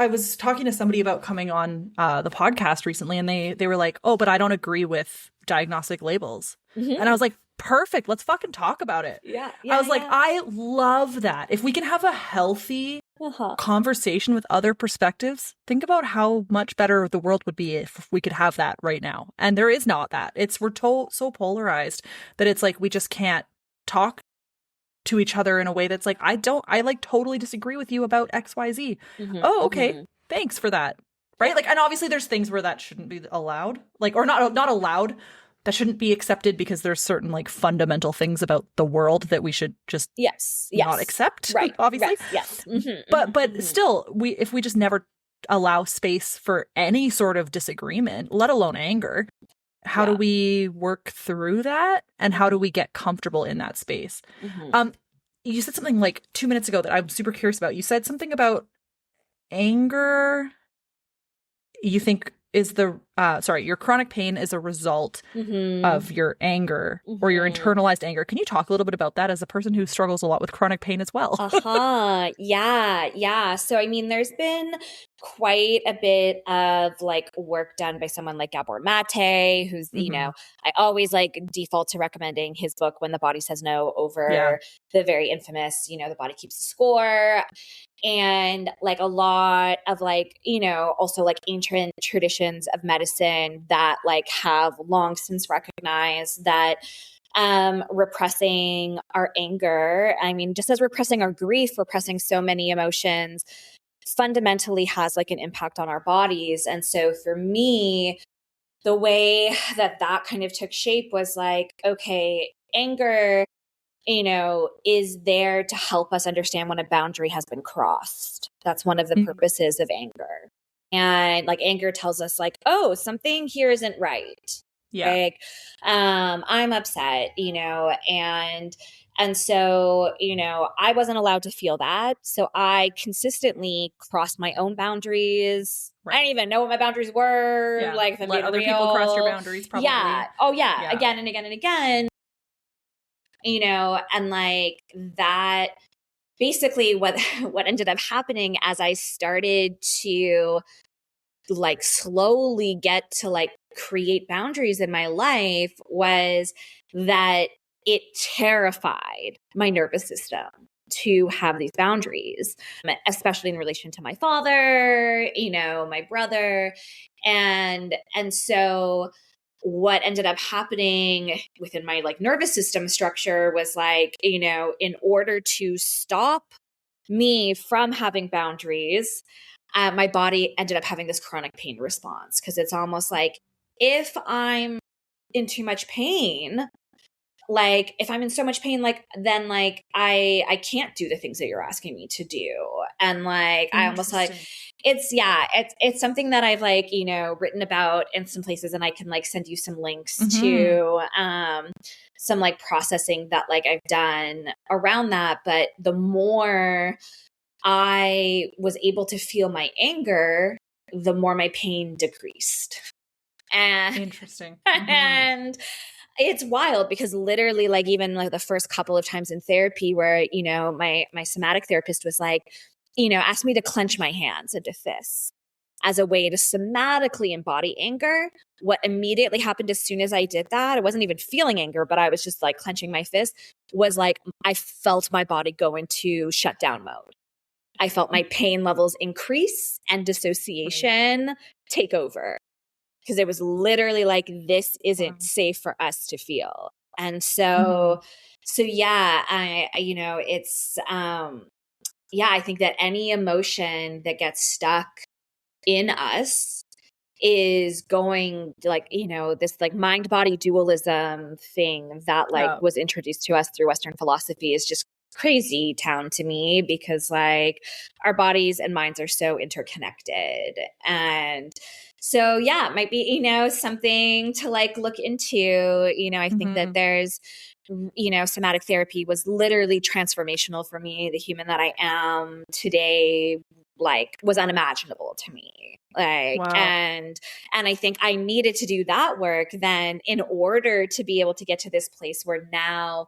was talking to somebody about coming on the podcast recently, and they were like, oh, but I don't agree with diagnostic labels. And I was like, perfect. Let's fucking talk about it. I was I love that. If we can have a healthy conversation with other perspectives, think about how much better the world would be if we could have that right now. And there is not that. We're so polarized that it's we just can't talk to each other in a way that's I totally disagree with you about XYZ. Oh, okay. Thanks for that. Right? And obviously there's things where that shouldn't be allowed, or not allowed. That shouldn't be accepted because there's certain fundamental things about the world that we should just not accept. Right. Obviously. Yes. But still, if we just never allow space for any sort of disagreement, let alone anger, how do we work through that? And how do we get comfortable in that space? You said something 2 minutes ago that I'm super curious about. You said something about anger. You think is your chronic pain is a result of your anger or your internalized anger. Can you talk a little bit about that as a person who struggles a lot with chronic pain as well? Yeah. So, there's been quite a bit of work done by someone like Gabor Mate, who's, I always default to recommending his book, When the Body Says No, over the very infamous, The Body Keeps the Score. And a lot of also ancient traditions of medicine that have long since recognized that repressing our anger. I mean, just as repressing our grief, repressing so many emotions fundamentally has like an impact on our bodies. And so for me, the way that kind of took shape was like, okay, anger, is there to help us understand when a boundary has been crossed. That's one of the purposes of anger. And like anger tells us like, oh, something here isn't right. Yeah. Like, I'm upset, and so, I wasn't allowed to feel that. So I consistently crossed my own boundaries. Right. I didn't even know what my boundaries were. Yeah. Like, if I'm let being other real. people cross your boundaries, probably. Yeah. Oh, yeah. Again and again and again. And like that, basically what ended up happening as I started to like slowly get to like create boundaries in my life was that it terrified my nervous system to have these boundaries, especially in relation to my father, my brother. And so what ended up happening within my like nervous system structure was like, in order to stop me from having boundaries, my body ended up having this chronic pain response, because it's almost like if I'm in too much pain, like if I'm in so much pain, like then like I can't do the things that you're asking me to do. And like I almost like it's something that I've like, written about in some places, and I can like send you some links to some like processing that like I've done around that. But the more I was able to feel my anger, the more my pain decreased. And interesting. And it's wild, because literally like even like the first couple of times in therapy where, my somatic therapist was like, asked me to clench my hands into fists as a way to somatically embody anger. What immediately happened as soon as I did that, I wasn't even feeling anger, but I was just like clenching my fist, was like I felt my body go into shutdown mode. I felt my pain levels increase and dissociation take over, because it was literally like, this isn't safe for us to feel. And so, yeah, it's, I think that any emotion that gets stuck in us is going like, this like mind body dualism thing that like was introduced to us through Western philosophy is just crazy town to me, because like our bodies and minds are so interconnected. And so, it might be, something to like look into. I think that there's, somatic therapy was literally transformational for me. The human that I am today, like, was unimaginable to me. Like, and I think I needed to do that work then in order to be able to get to this place where now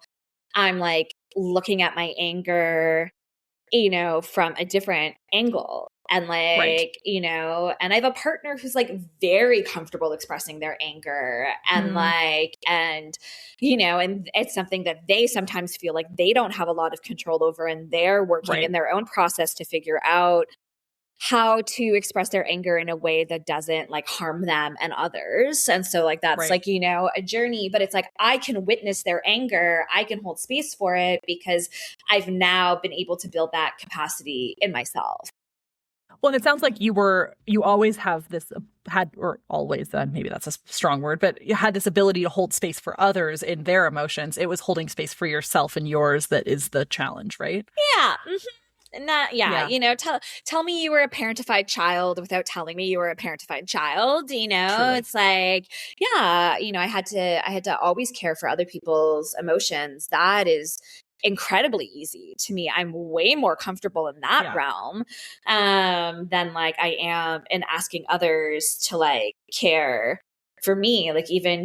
I'm like looking at my anger, from a different angle. And like, and I have a partner who's like very comfortable expressing their anger, and like, and it's something that they sometimes feel like they don't have a lot of control over, and they're working in their own process to figure out how to express their anger in a way that doesn't like harm them and others. And so like, that's like, a journey, but it's like, I can witness their anger. I can hold space for it, because I've now been able to build that capacity in myself. Well, and it sounds like you always have this, or always, maybe that's a strong word, but you had this ability to hold space for others in their emotions. It was holding space for yourself and yours that is the challenge, right? Yeah. And that, tell me you were a parentified child without telling me you were a parentified child. Truly. It's like, I had to always care for other people's emotions. That is incredibly easy to me. I'm way more comfortable in that realm than like I am in asking others to like care for me. Like even,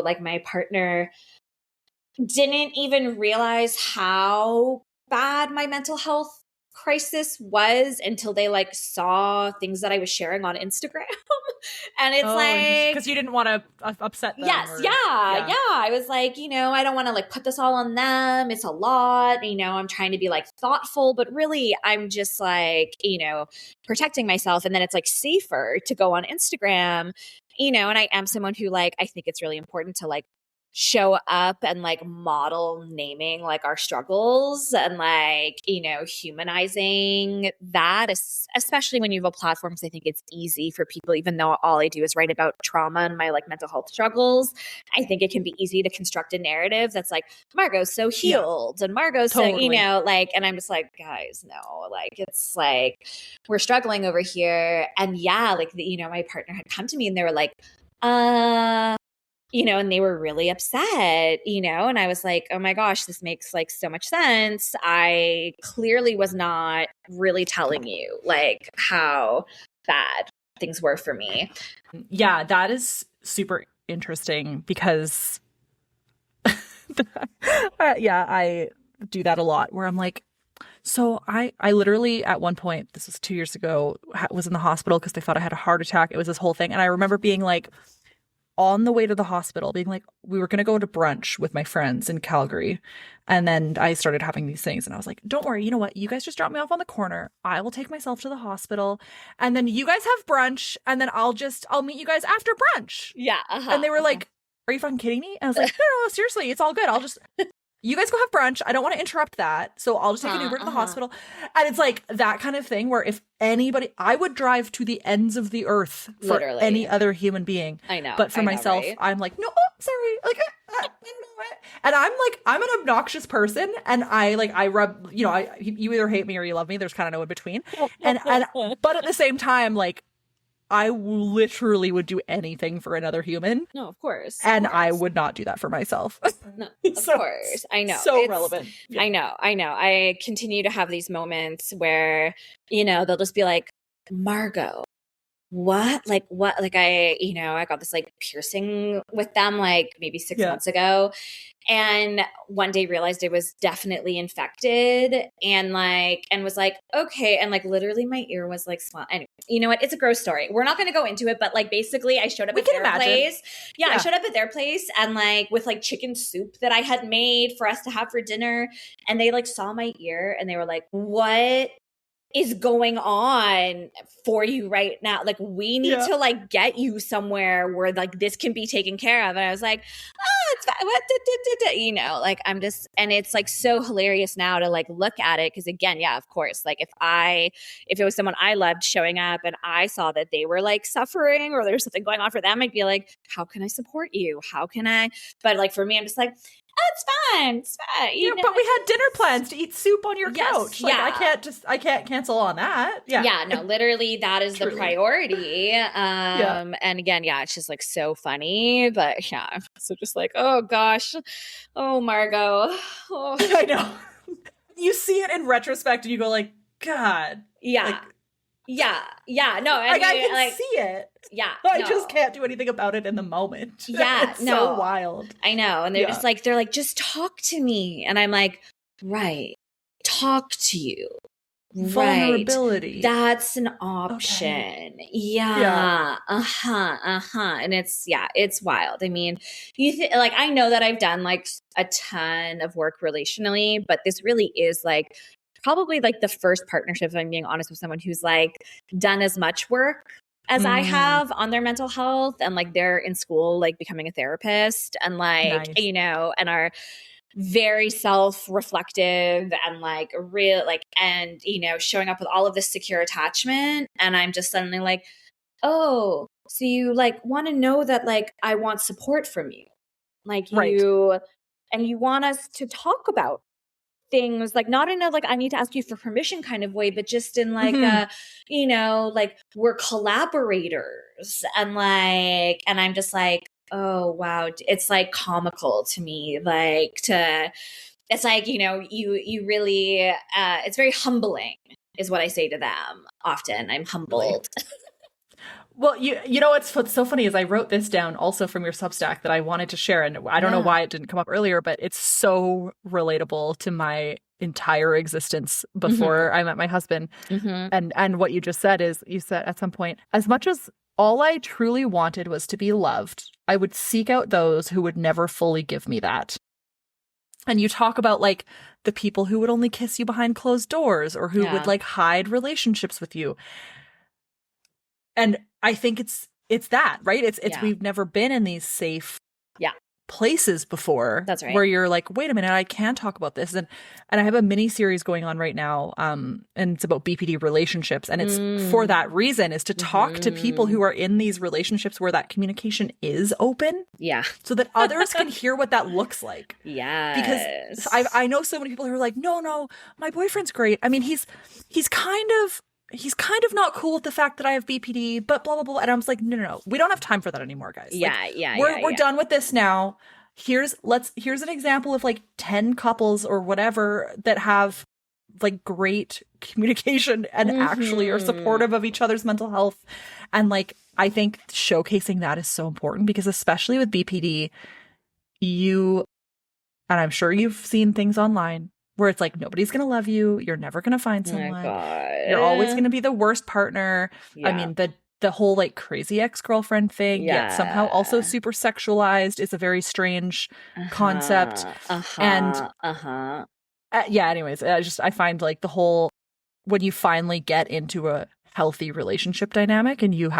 like my partner didn't even realize how bad my mental health crisis was until they like saw things that I was sharing on Instagram. And it's like, because you didn't want to upset them. Yes. I was like, I don't want to like put this all on them. It's a lot, I'm trying to be like thoughtful, but really I'm just like, protecting myself. And then it's like safer to go on Instagram, and I am someone who like, I think it's really important to like show up and like model naming like our struggles and like, you know, humanizing that, especially when you have a platform. Because I think it's easy for people, even though all I do is write about trauma and my like mental health struggles, I think it can be easy to construct a narrative that's like, Margaux's so healed and Margaux's so, you know, like, and I'm just like, guys, no, like, it's like, we're struggling over here. And yeah, like, you know, my partner had come to me and they were like, you know, and they were really upset, you know, and I was like, oh my gosh, this makes like so much sense. I clearly was not really telling you like how bad things were for me. Yeah, that is super interesting because yeah, I do that a lot where I'm like, so I literally at one point, this was 2 years ago, was in the hospital because they thought I had a heart attack. It was this whole thing. And I remember being like, on the way to the hospital, being like, we were going to go to brunch with my friends in Calgary. And then I started having these things and I was like, don't worry, you know what? You guys just drop me off on the corner. I will take myself to the hospital and then you guys have brunch and then I'll meet you guys after brunch. Yeah. And they were like, are you fucking kidding me? And I was like, no, seriously, it's all good. You guys go have brunch. I don't want to interrupt that. So I'll just take an Uber to the hospital. And it's like that kind of thing where if anybody, I would drive to the ends of the earth for Literally. any other human being. I know. But for myself, right? I'm like, no, oh, sorry. Like, I don't know it. And I'm like, I'm an obnoxious person. And I rub, you know, you either hate me or you love me. There's kind of no in between. But at the same time, like, I literally would do anything for another human. No, of course. And I would not do that for myself. No, of course. I know. So relevant. Yeah. I know. I continue to have these moments where, you know, they'll just be like, Margaux, what? Like, what? Like, I got this like piercing with them like maybe 6 months ago. And one day realized it was definitely infected and was like, okay. And like literally my ear was like swollen. Anyway, you know what? It's a gross story. We're not going to go into it, but like basically I showed up at their place. Yeah, I showed up at their place and like with like chicken soup that I had made for us to have for dinner. And they like saw my ear and they were like, what is going on for you right now? Like, we need to like get you somewhere where like this can be taken care of. And I was like, oh, it's fine. What? You know, like I'm just, and it's like so hilarious now to like look at it. Cause again, yeah, of course, like if it was someone I loved showing up and I saw that they were like suffering or there's something going on for them, I'd be like, how can I support you? How can I? But like for me, I'm just like, oh, it's fine. It's fine. You know? But we had dinner plans to eat soup on your couch. Like, I can't cancel on that. Yeah. Yeah, no, literally that is the priority. And again, it's just like so funny. But yeah, so just like, oh gosh. Oh, Margaux. Oh. I know. You see it in retrospect and you go like, God. Yeah. Like, yeah. No, I can like, see it. Yeah. I just can't do anything about it in the moment. Yeah. It's so wild. I know. And they're just like, just talk to me. And I'm like, right. Talk to you. Vulnerability. Right. That's an option. Okay. Yeah. And it's wild. I mean, like, I know that I've done like a ton of work relationally, but this really is like probably like the first partnership, if I'm being honest, with someone who's like done as much work as I have on their mental health, and like they're in school, like becoming a therapist and like, you know, and are very self-reflective and like real, like, and, you know, showing up with all of this secure attachment. And I'm just suddenly like, oh, so you like want to know that like I want support from you. Like you want us to talk about things, like not in a like I need to ask you for permission kind of way, but just in like you know, like we're collaborators and like, and I'm just like, oh wow, it's like comical to me, like it's like, you know, you really it's very humbling is what I say to them often. I'm humbled. Well, you know what's so funny is I wrote this down also from your Substack that I wanted to share, and I don't know why it didn't come up earlier, but it's so relatable to my entire existence before I met my husband. And what you just said is, you said at some point, as much as all I truly wanted was to be loved, I would seek out those who would never fully give me that. And you talk about like the people who would only kiss you behind closed doors or who would like hide relationships with you. And I think it's that, right? It's we've never been in these safe places before. That's right. Where you're like, wait a minute, I can talk about this. And I have a mini series going on right now, and it's about BPD relationships. And it's for that reason, is to talk to people who are in these relationships where that communication is open. Yeah. So that others can hear what that looks like. Yeah. Because I know so many people who are like, no, my boyfriend's great. I mean, he's kind of not cool with the fact that I have BPD, but blah, blah, blah. And I was like, no. We don't have time for that anymore, guys. We're done with this now. Here's an example of like 10 couples or whatever that have like great communication and actually are supportive of each other's mental health. And like, I think showcasing that is so important because especially with BPD, and I'm sure you've seen things online where it's like, nobody's going to love you. You're never going to find someone. You're always going to be the worst partner. Yeah. I mean, the whole like crazy ex-girlfriend thing, yet somehow also super sexualized is a very strange concept. Anyways, I find like the whole, when you finally get into a healthy relationship dynamic and you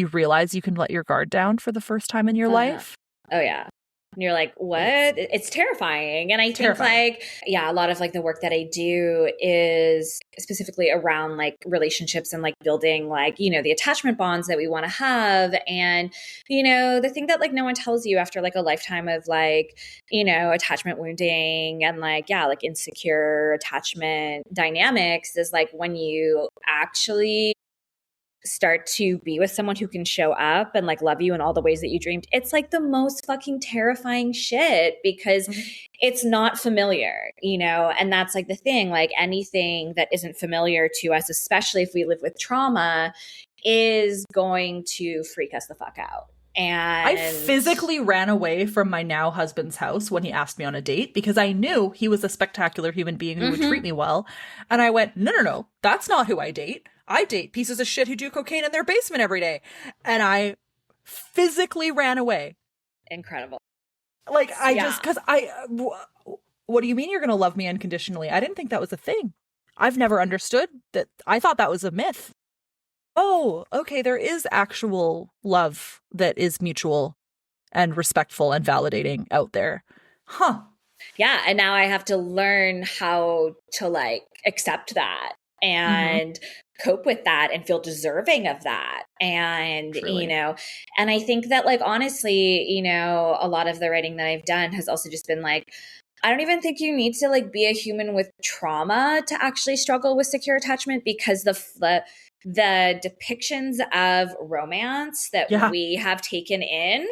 realize you can let your guard down for the first time in your life. Oh yeah. And you're like, what? It's terrifying. And I think like, a lot of like the work that I do is specifically around like relationships and like building like, the attachment bonds that we want to have. And, the thing that like no one tells you after like a lifetime of like, attachment wounding and like, like insecure attachment dynamics is like when you actually start to be with someone who can show up and like love you in all the ways that you dreamed, it's like the most fucking terrifying shit because it's not familiar, and that's like the thing, like anything that isn't familiar to us, especially if we live with trauma, is going to freak us the fuck out. And I physically ran away from my now husband's house when he asked me on a date because I knew he was a spectacular human being who would treat me well. And I went, no, that's not who I date. I date pieces of shit who do cocaine in their basement every day. And I physically ran away. Incredible. Like, what do you mean you're going to love me unconditionally? I didn't think that was a thing. I've never understood that. I thought that was a myth. Oh, okay, there is actual love that is mutual and respectful and validating out there. Huh. Yeah, and now I have to learn how to like accept that and cope with that and feel deserving of that. And, Truly. And I think that like, honestly, a lot of the writing that I've done has also just been like, I don't even think you need to like be a human with trauma to actually struggle with secure attachment because the depictions of romance that we have taken in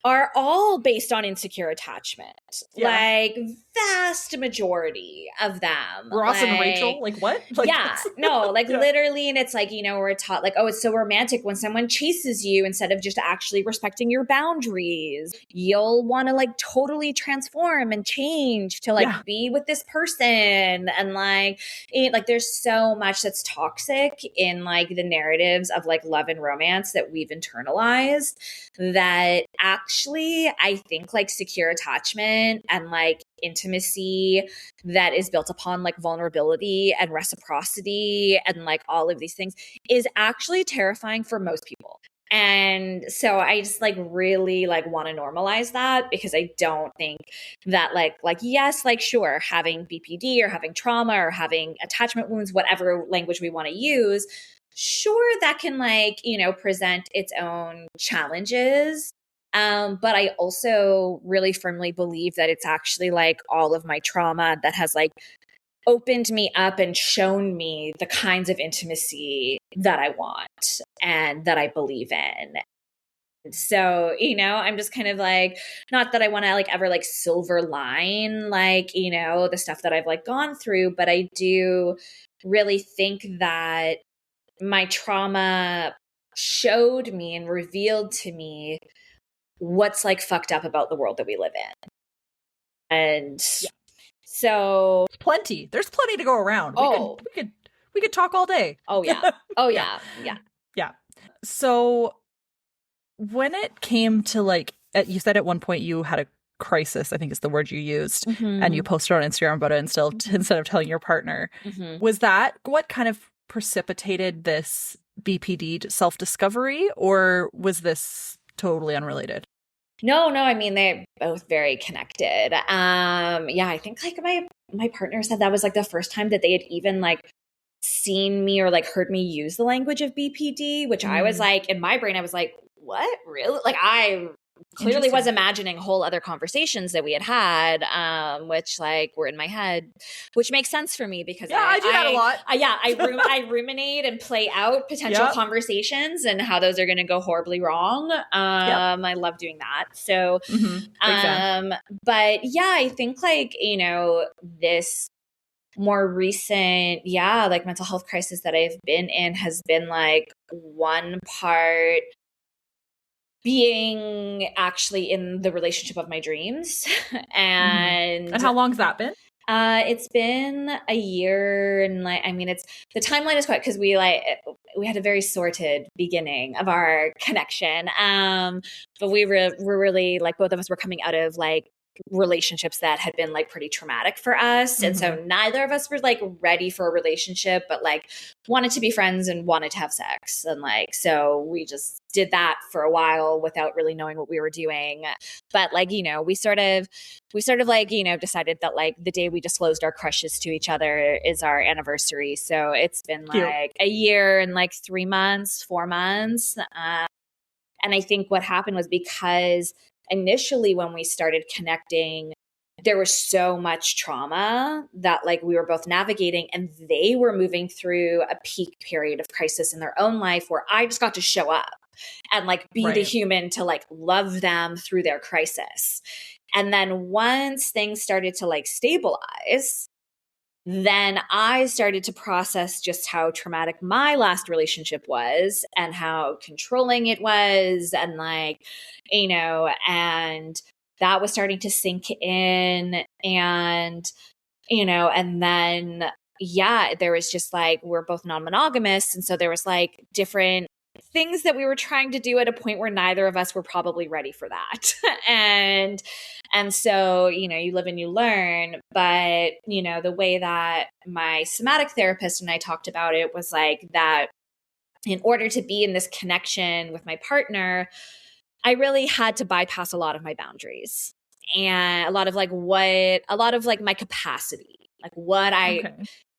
are all based on insecure attachment. Yeah. Like vast majority of them. Ross and Rachel? Like what? Like, literally. And it's like, we're taught like, oh, it's so romantic when someone chases you instead of just actually respecting your boundaries. You'll want to like totally transform and change to like be with this person. And like, there's so much that's toxic in like the narratives of like love and romance that we've internalized that actually, I think like secure attachment and like intimacy that is built upon like vulnerability and reciprocity and like all of these things is actually terrifying for most people. And so I just like really like want to normalize that because I don't think that like yes, like sure, having BPD or having trauma or having attachment wounds, whatever language we want to use, sure, that can like, present its own challenges. But I also really firmly believe that it's actually like all of my trauma that has like opened me up and shown me the kinds of intimacy that I want and that I believe in. So, I'm just kind of like, not that I want to like ever like silver line, like, the stuff that I've like gone through, but I do really think that my trauma showed me and revealed to me what's like fucked up about the world that we live in. And so there's plenty to go around. We could talk all day. Oh yeah. Oh yeah. Yeah. So when it came to like, you said at one point you had a crisis, I think is the word you used, and you posted on Instagram about it instead of telling your partner. Was that what kind of precipitated this BPD self-discovery, or was this totally unrelated? No, I mean, they're both very connected. Yeah, I think like my partner said that was like the first time that they had even like seen me or like heard me use the language of BPD, which I was like, in my brain, I was like, what? Really? Like I clearly was imagining whole other conversations that we had, which like were in my head, which makes sense for me because I do that a lot. I ruminate and play out potential conversations and how those are going to go horribly wrong. I love doing that. So, but yeah, I think like, you know, this more recent, like mental health crisis that I've been in has been like one part being actually in the relationship of my dreams. And how long's that been? It's been a year, and like, I mean, it's the timeline is quite because we had a very sorted beginning of our connection. But we were really like both of us were coming out of like relationships that had been like pretty traumatic for us. And so neither of us were like ready for a relationship, but like wanted to be friends and wanted to have sex. And like, so we just did that for a while without really knowing what we were doing. But like, you know, we sort of like, you know, decided that like the day we disclosed our crushes to each other is our anniversary. So it's been like a year and like 4 months. And I think what happened was because initially when we started connecting, there was so much trauma that like we were both navigating, and they were moving through a peak period of crisis in their own life where I just got to show up and like be the human to like love them through their crisis. And then once things started to like stabilize, then I started to process just how traumatic my last relationship was and how controlling it was. And like, you know, and that was starting to sink in. And, you know, and then, there was just like, we're both non-monogamous. And so there was like different things that we were trying to do at a point where neither of us were probably ready for that. And so, you know, you live and you learn. But, you know, the way that my somatic therapist and I talked about it was like that in order to be in this connection with my partner, I really had to bypass a lot of my boundaries and a lot of my capacity, like what I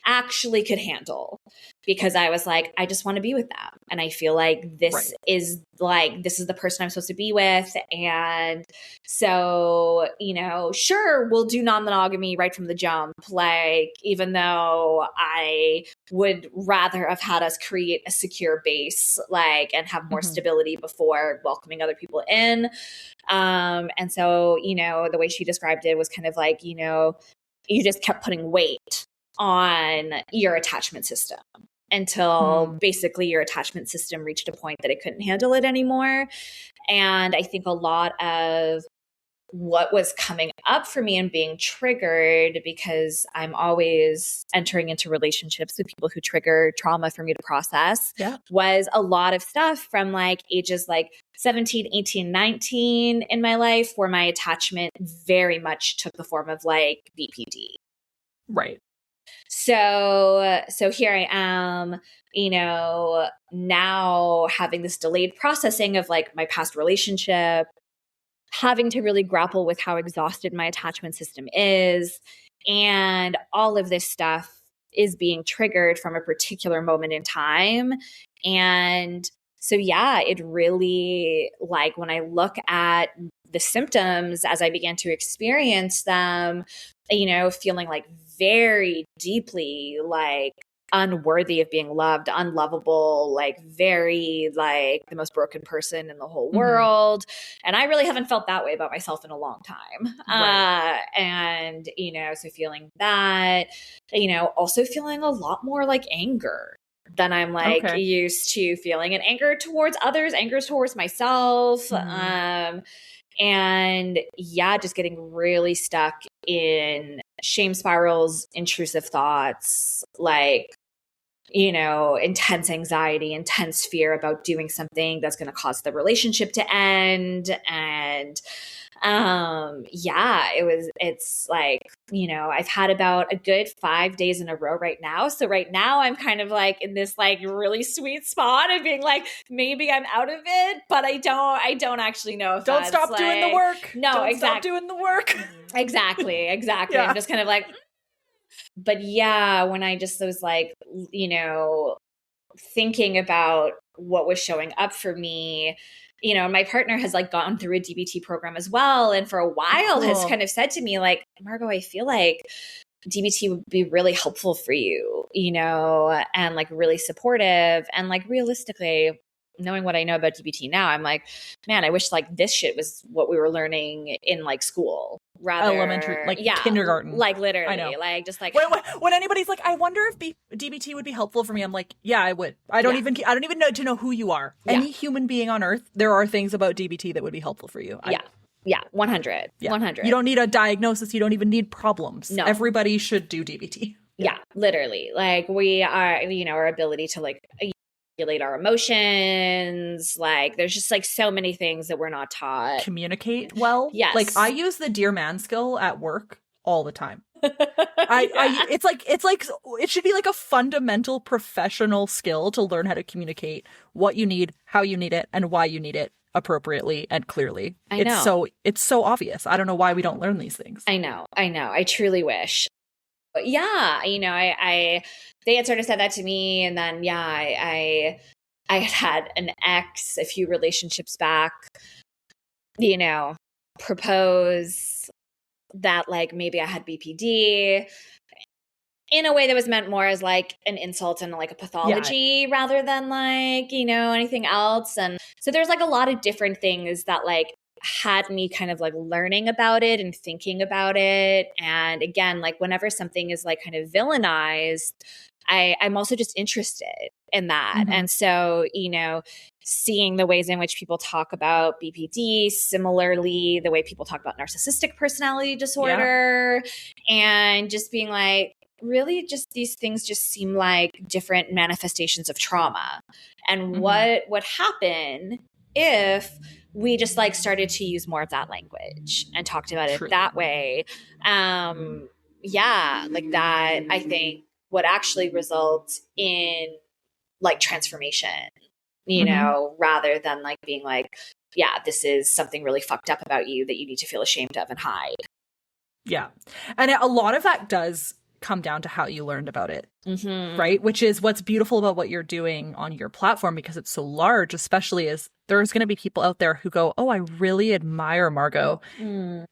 actually could handle, because I was like, I just want to be with them. And I feel like this is the person I'm supposed to be with. And so, you know, sure, we'll do non-monogamy right from the jump. Like, even though I would rather have had us create a secure base, like, and have more stability before welcoming other people in. And so, you know, the way she described it was kind of like, you know, you just kept putting weight on your attachment system until basically your attachment system reached a point that it couldn't handle it anymore. And I think a lot of what was coming up for me and being triggered, because I'm always entering into relationships with people who trigger trauma for me to process, was a lot of stuff from like ages like 17, 18, 19 in my life, where my attachment very much took the form of like BPD. Right. So here I am, you know, now having this delayed processing of like my past relationship, having to really grapple with how exhausted my attachment system is. And all of this stuff is being triggered from a particular moment in time. And so, it really, like, when I look at the symptoms as I began to experience them, you know, feeling like very deeply like unworthy of being loved, unlovable, like very like the most broken person in the whole world. And I really haven't felt that way about myself in a long time. And, you know, so feeling that, you know, also feeling a lot more like anger than I'm like used to feeling, and anger towards others, anger towards myself. And just getting really stuck in shame spirals, intrusive thoughts, like, you know, intense anxiety, intense fear about doing something that's going to cause the relationship to end. And It's like, I've had about a good 5 days in a row right now. So right now I'm kind of like in this like really sweet spot of being like, maybe I'm out of it, but I don't actually know if don't stop doing the work. No, don't stop doing the work. Exactly. Yeah. I'm just kind of like, but yeah, when I just was like, thinking about what was showing up for me, my partner has like gone through a DBT program as well. And for a while has kind of said to me like, Margeaux, I feel like DBT would be really helpful for you, and like really supportive. And like realistically, knowing what I know about DBT now, I'm like, man, I wish like this shit was what we were learning in like school. Rather elementary, like kindergarten, like literally, I know. like just like when anybody's like, I wonder if DBT would be helpful for me, I'm like, yeah, I would. I don't even know to know who you are. Any human being on earth, there are things about DBT that would be helpful for you. 100. 100. You don't need a diagnosis. You don't even need problems. No, everybody should do DBT. Yeah, literally. Like we are, our ability to like regulate our emotions. Like there's just like so many things that we're not taught. Communicate well. Yes. Like I use the dear man skill at work all the time. It's like it should be like a fundamental professional skill to learn how to communicate what you need, how you need it, and why you need it appropriately and clearly. I know. It's so obvious. I don't know why we don't learn these things. I know. I truly wish. But yeah, they had sort of said that to me, and then I had an ex a few relationships back, propose that like maybe I had BPD in a way that was meant more as like an insult and like a pathology rather than like, anything else. And so there's like a lot of different things that like had me kind of like learning about it and thinking about it. And again, like whenever something is like kind of villainized, I'm also just interested in that. Mm-hmm. And so, seeing the ways in which people talk about BPD, similarly, the way people talk about narcissistic personality disorder, and just being like, really just these things just seem like different manifestations of trauma. And what would happen if we just like started to use more of that language and talked about it that way. Like that, I think would actually result in like transformation, rather than like being like, yeah, this is something really fucked up about you that you need to feel ashamed of and hide. Yeah. And a lot of that does come down to how you learned about it, right? Which is what's beautiful about what you're doing on your platform, because it's so large, especially as there's going to be people out there who go, oh, I really admire Margeaux.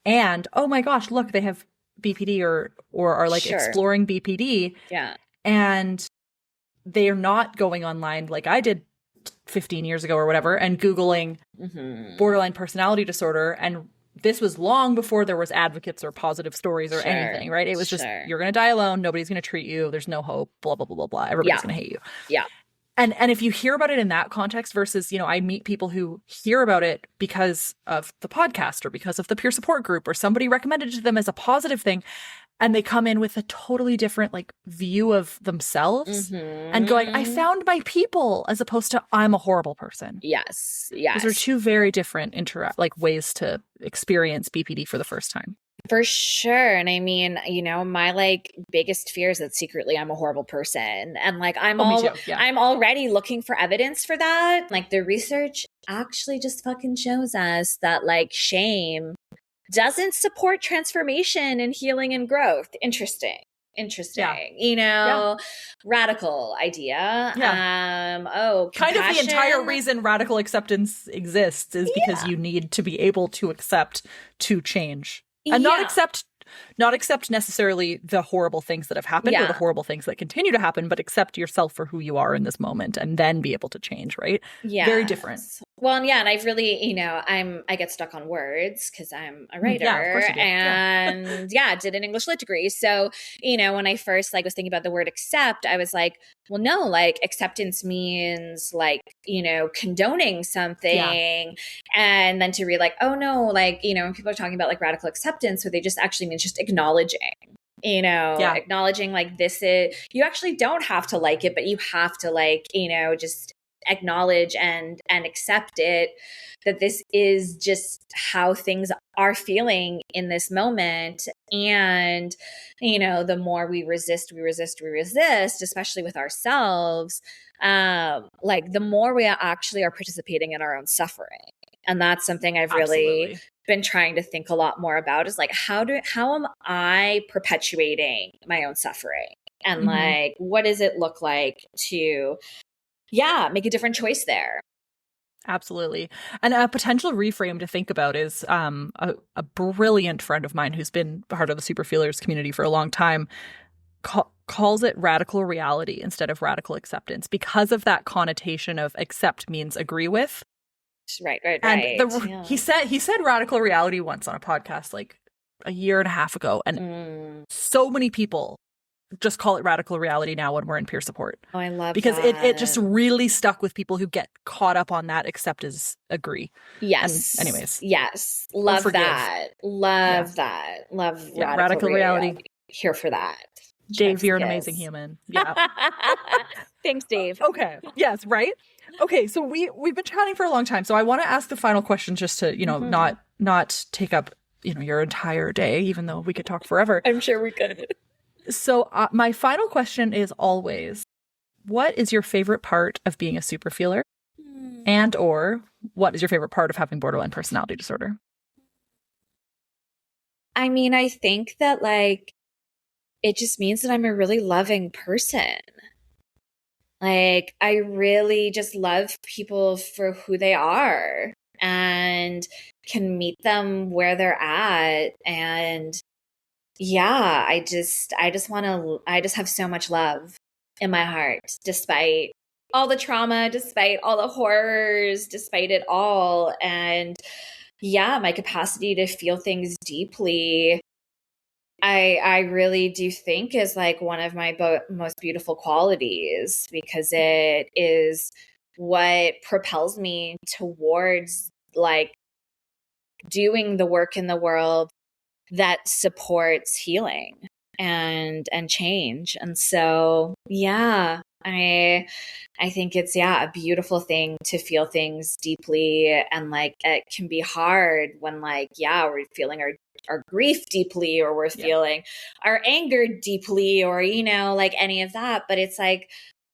And, oh my gosh, look, they have BPD or are like exploring BPD. Yeah. And they are not going online like I did 15 years ago or whatever and Googling borderline personality disorder. And this was long before there was advocates or positive stories or anything, right? It was just, you're going to die alone. Nobody's going to treat you. There's no hope, blah, blah, blah, blah, blah. Everybody's going to hate you. Yeah. And if you hear about it in that context versus, I meet people who hear about it because of the podcast or because of the peer support group or somebody recommended it to them as a positive thing. And they come in with a totally different like view of themselves and going, I found my people, as opposed to I'm a horrible person. Yes. Those are two very different ways to experience BPD for the first time. For sure. And I mean, my like biggest fear is that secretly I'm a horrible person. And like I'm already looking for evidence for that. Like the research actually just fucking shows us that like shame doesn't support transformation and healing and growth. Interesting. Radical idea. Kind of the entire reason radical acceptance exists is because you need to be able to accept to change. And not accept necessarily the horrible things that have happened or the horrible things that continue to happen, but accept yourself for who you are in this moment and then be able to change, right? Yeah. Very different. Well, and I've really, I get stuck on words because I'm a writer and did an English lit degree. So, when I first was thinking about the word accept, I was like, well, no, like acceptance means like, condoning something. And then to read like, oh no, like, when people are talking about like radical acceptance, what they just actually means just acknowledging. Acknowledging like this is, you actually don't have to like it, but you have to like, just acknowledge and accept it, that this is just how things are feeling in this moment. And, the more we resist, especially with ourselves, the more we actually are participating in our own suffering. And that's something I've really been trying to think a lot more about, is like, how am I perpetuating my own suffering? And like, what does it look like to, make a different choice there? Absolutely. And a potential reframe to think about is a brilliant friend of mine who's been part of the super feelers community for a long time calls it radical reality instead of radical acceptance, because of that connotation of accept means agree with. Right. And he said radical reality once on a podcast like a year and a half ago, and so many people just call it radical reality now when we're in peer support. Oh, I love because that. it just really stuck with people who get caught up on that accept is agree. Yes. And anyways. Yes. Love that. Love that. Love radical reality. Here for that. Dave, you're an amazing human. Yeah. Thanks, Dave. Okay. Yes, right? Okay, so we've been chatting for a long time. So I want to ask the final question just to, not take up, your entire day, even though we could talk forever. I'm sure we could. So my final question is always, what is your favorite part of being a super feeler? And or what is your favorite part of having borderline personality disorder? I mean, I think that it just means that I'm a really loving person. Like, I really just love people for who they are and can meet them where they're at. And I just have so much love in my heart, despite all the trauma, despite all the horrors, despite it all. And my capacity to feel things deeply, I really do think is like one of my most beautiful qualities, because it is what propels me towards like doing the work in the world that supports healing and change. And so, I think it's, a beautiful thing to feel things deeply. And like, it can be hard when we're feeling our grief deeply, or we're feeling our anger deeply, or, any of that. But it's like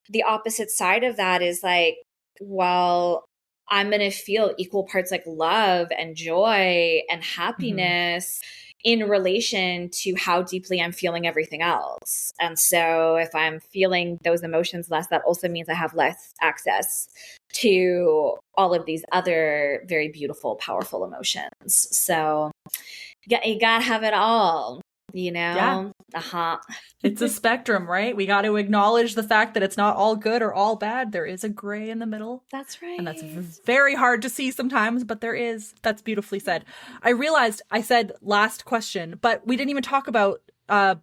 the opposite side of that is like, well, I'm going to feel equal parts like love and joy and happiness in relation to how deeply I'm feeling everything else. And so if I'm feeling those emotions less, that also means I have less access to all of these other very beautiful, powerful emotions. So you gotta have it all, Yeah. It's a spectrum, right? We got to acknowledge the fact that it's not all good or all bad. There is a gray in the middle. That's right. And that's very hard to see sometimes, but there is. That's beautifully said. I realized I said last question, but we didn't even talk about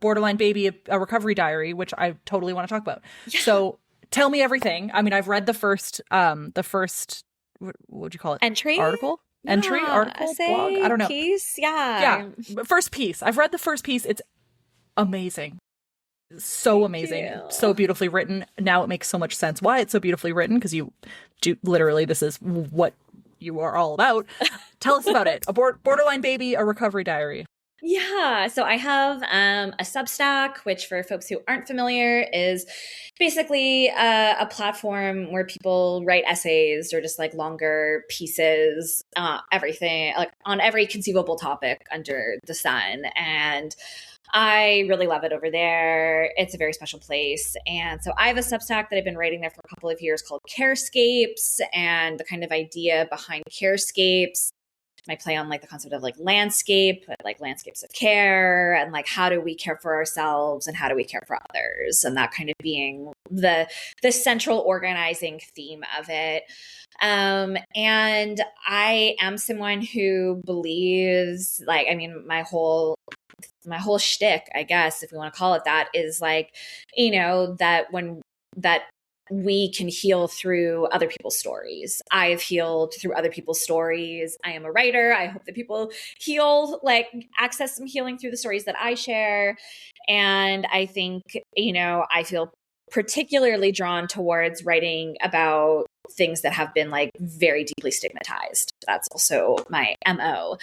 Borderline Baby, a recovery diary, which I totally want to talk about. Yeah. So tell me everything. I mean, I've read the first, what would you call it? Article? Entry, article, blog? I don't know. Piece? Yeah. First piece. I've read the first piece. It's amazing. So amazing. So beautifully written. Now it makes so much sense why it's so beautifully written, because you do literally, this is what you are all about. Tell us about it. A Borderline Baby, a recovery diary. Yeah. So I have a Substack, which for folks who aren't familiar is basically a platform where people write essays or just like longer pieces, everything like on every conceivable topic under the sun. And I really love it over there. It's a very special place. And so I have a Substack that I've been writing there for a couple of years called Carescapes, and the kind of idea behind Carescapes, I play on like the concept of like landscape, like landscapes of care, and like how do we care for ourselves and how do we care for others, and that kind of being the central organizing theme of it. And I am someone who believes, like, I mean, my whole shtick, I guess, if we want to call it that, is like, that we can heal through other people's stories. I have healed through other people's stories. I am a writer. I hope that people access some healing through the stories that I share. And I think, I feel particularly drawn towards writing about things that have been like very deeply stigmatized. That's also my MO.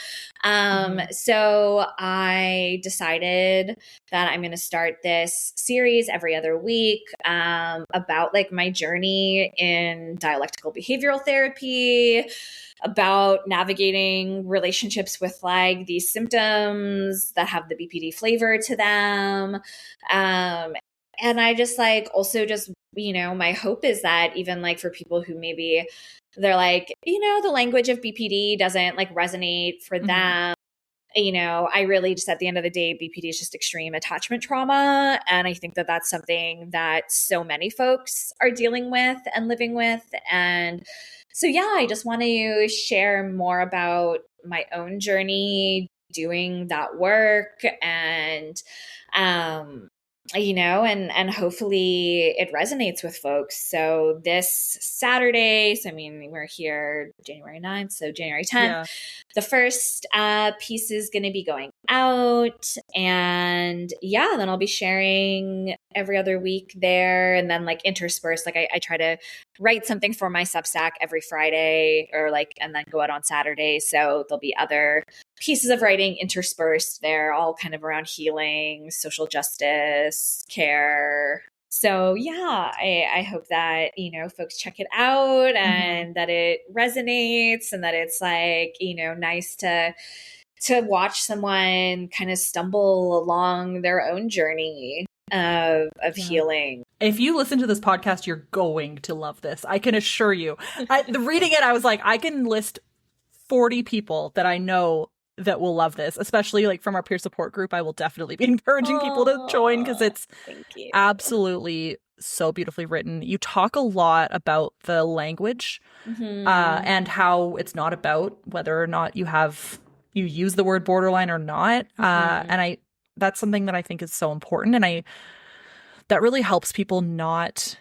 So I decided that I'm going to start this series every other week about like my journey in dialectical behavioral therapy, about navigating relationships with like these symptoms that have the BPD flavor to them. And I just like also just, my hope is that even like for people who maybe they're like, the language of BPD doesn't like resonate for them. I really just at the end of the day, BPD is just extreme attachment trauma. And I think that that's something that so many folks are dealing with and living with. And so, yeah, I just want to share more about my own journey doing that work and, and hopefully it resonates with folks. So this Saturday, we're here January 9th, so January 10th, the first piece is going to be going out. And then I'll be sharing every other week there. And then like interspersed, like I try to write something for my Substack every Friday and then go out on Saturday. So there'll be other pieces of writing interspersed there, all kind of around healing, social justice, care. So I hope that, folks check it out and that it resonates and that it's like, nice to watch someone kind of stumble along their own journey of healing. If you listen to this podcast, you're going to love this. I can assure you. Reading it, I was like, I can list 40 people that I know that will love this, especially like from our peer support group. I will definitely be encouraging people to join because it's absolutely so beautifully written. You talk a lot about the language and how it's not about whether or not you use the word borderline or not. And that's something that I think is so important. And that really helps people not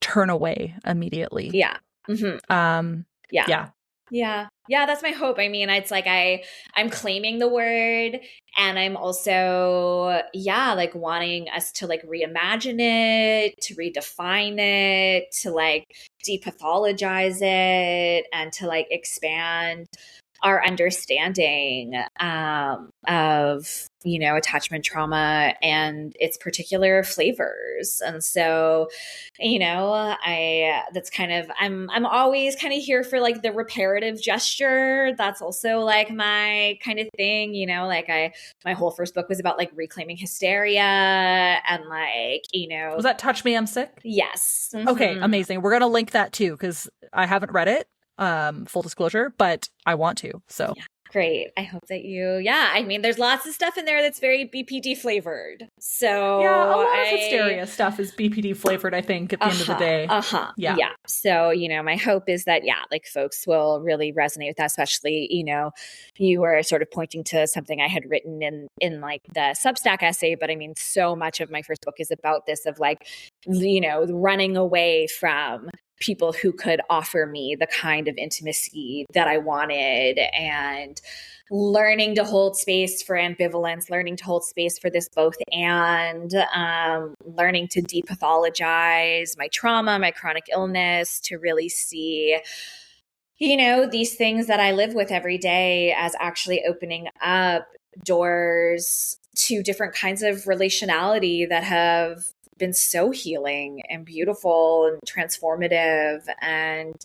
turn away immediately. Yeah. Yeah, that's my hope. I mean, it's like I'm claiming the word and I'm also, like wanting us to like reimagine it, to redefine it, to like depathologize it and to like expand our understanding of, attachment trauma and its particular flavors. And so, that's kind of, I'm always kind of here for like the reparative gesture. That's also like my kind of thing, my whole first book was about like reclaiming hysteria and like, Was that Touch Me, I'm Sick? Yes. Okay, amazing. We're going to link that too, because I haven't read it. Full disclosure, but I want to. So great. I hope that there's lots of stuff in there that's very BPD flavored. So a lot of hysteria stuff is BPD flavored, I think, at the end of the day. Yeah. So, my hope is that, like folks will really resonate with that, especially, you were sort of pointing to something I had written in like the Substack essay, but I mean, so much of my first book is about this of like, running away from people who could offer me the kind of intimacy that I wanted and learning to hold space for ambivalence, learning to hold space for this both and, learning to depathologize my trauma, my chronic illness, to really see, these things that I live with every day as actually opening up doors to different kinds of relationality that have been so healing and beautiful and transformative. And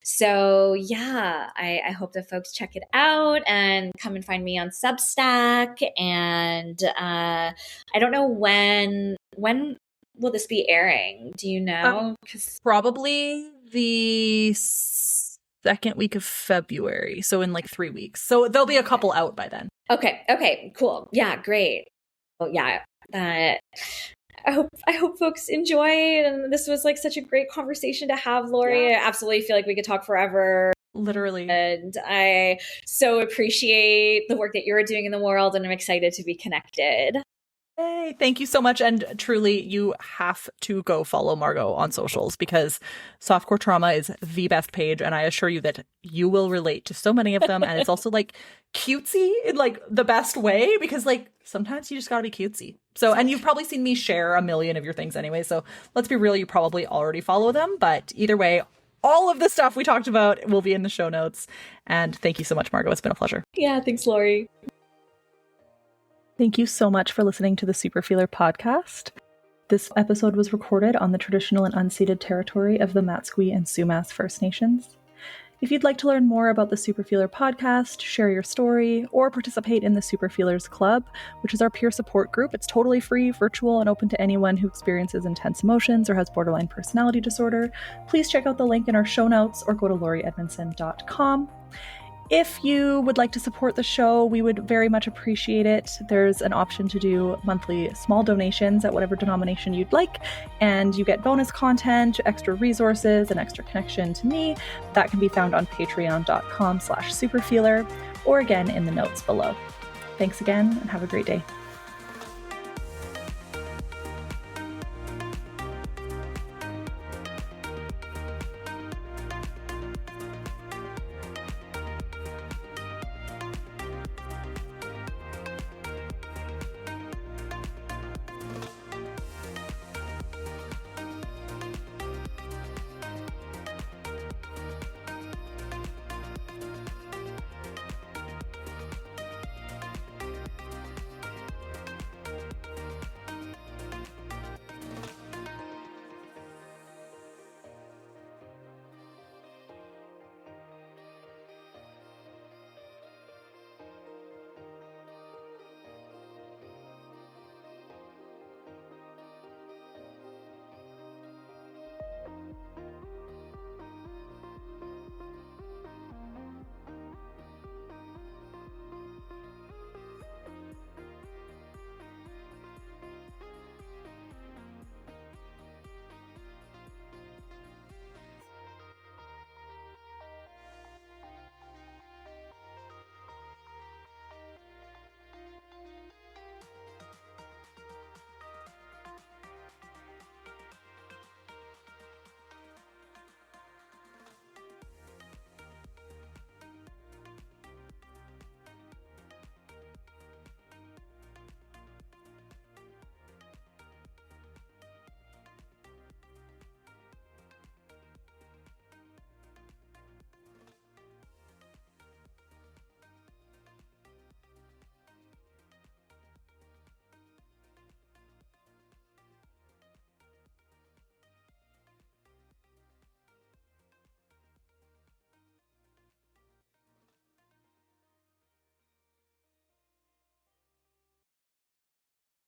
so, I hope that folks check it out and come and find me on Substack. And I don't know when will this be airing? Do you know? Probably the second week of February. So in like 3 weeks. So there'll be a couple out by then. Okay, cool. Yeah, great. Well, I hope folks enjoy it. And this was like such a great conversation to have, Lori. I absolutely feel like we could talk forever. Literally. And I so appreciate the work that you're doing in the world. And I'm excited to be connected. Hey, thank you so much. And truly, you have to go follow Margeaux on socials because Softcore Trauma is the best page. And I assure you that you will relate to so many of them. And it's also like cutesy in like the best way because like sometimes you just gotta be cutesy. So, and you've probably seen me share a million of your things anyway. So let's be real, you probably already follow them. But either way, All of the stuff we talked about will be in the show notes. And thank you so much, Margeaux. It's been a pleasure. Yeah, thanks, Lori. Thank you so much for listening to the Superfeeler podcast. This episode was recorded on the traditional and unceded territory of the Matsqui and Sumas First Nations. If you'd like to learn more about the Superfeeler podcast, share your story, or participate in the Superfeelers Club, which is our peer support group, it's totally free, virtual, and open to anyone who experiences intense emotions or has borderline personality disorder, please check out the link in our show notes or go to laurieedmondson.com. If you would like to support the show, we would very much appreciate it. There's an option to do monthly small donations at whatever denomination you'd like, and you get bonus content, extra resources, and extra connection to me. That can be found on patreon.com/superfeeler, or again in the notes below. Thanks again, and have a great day.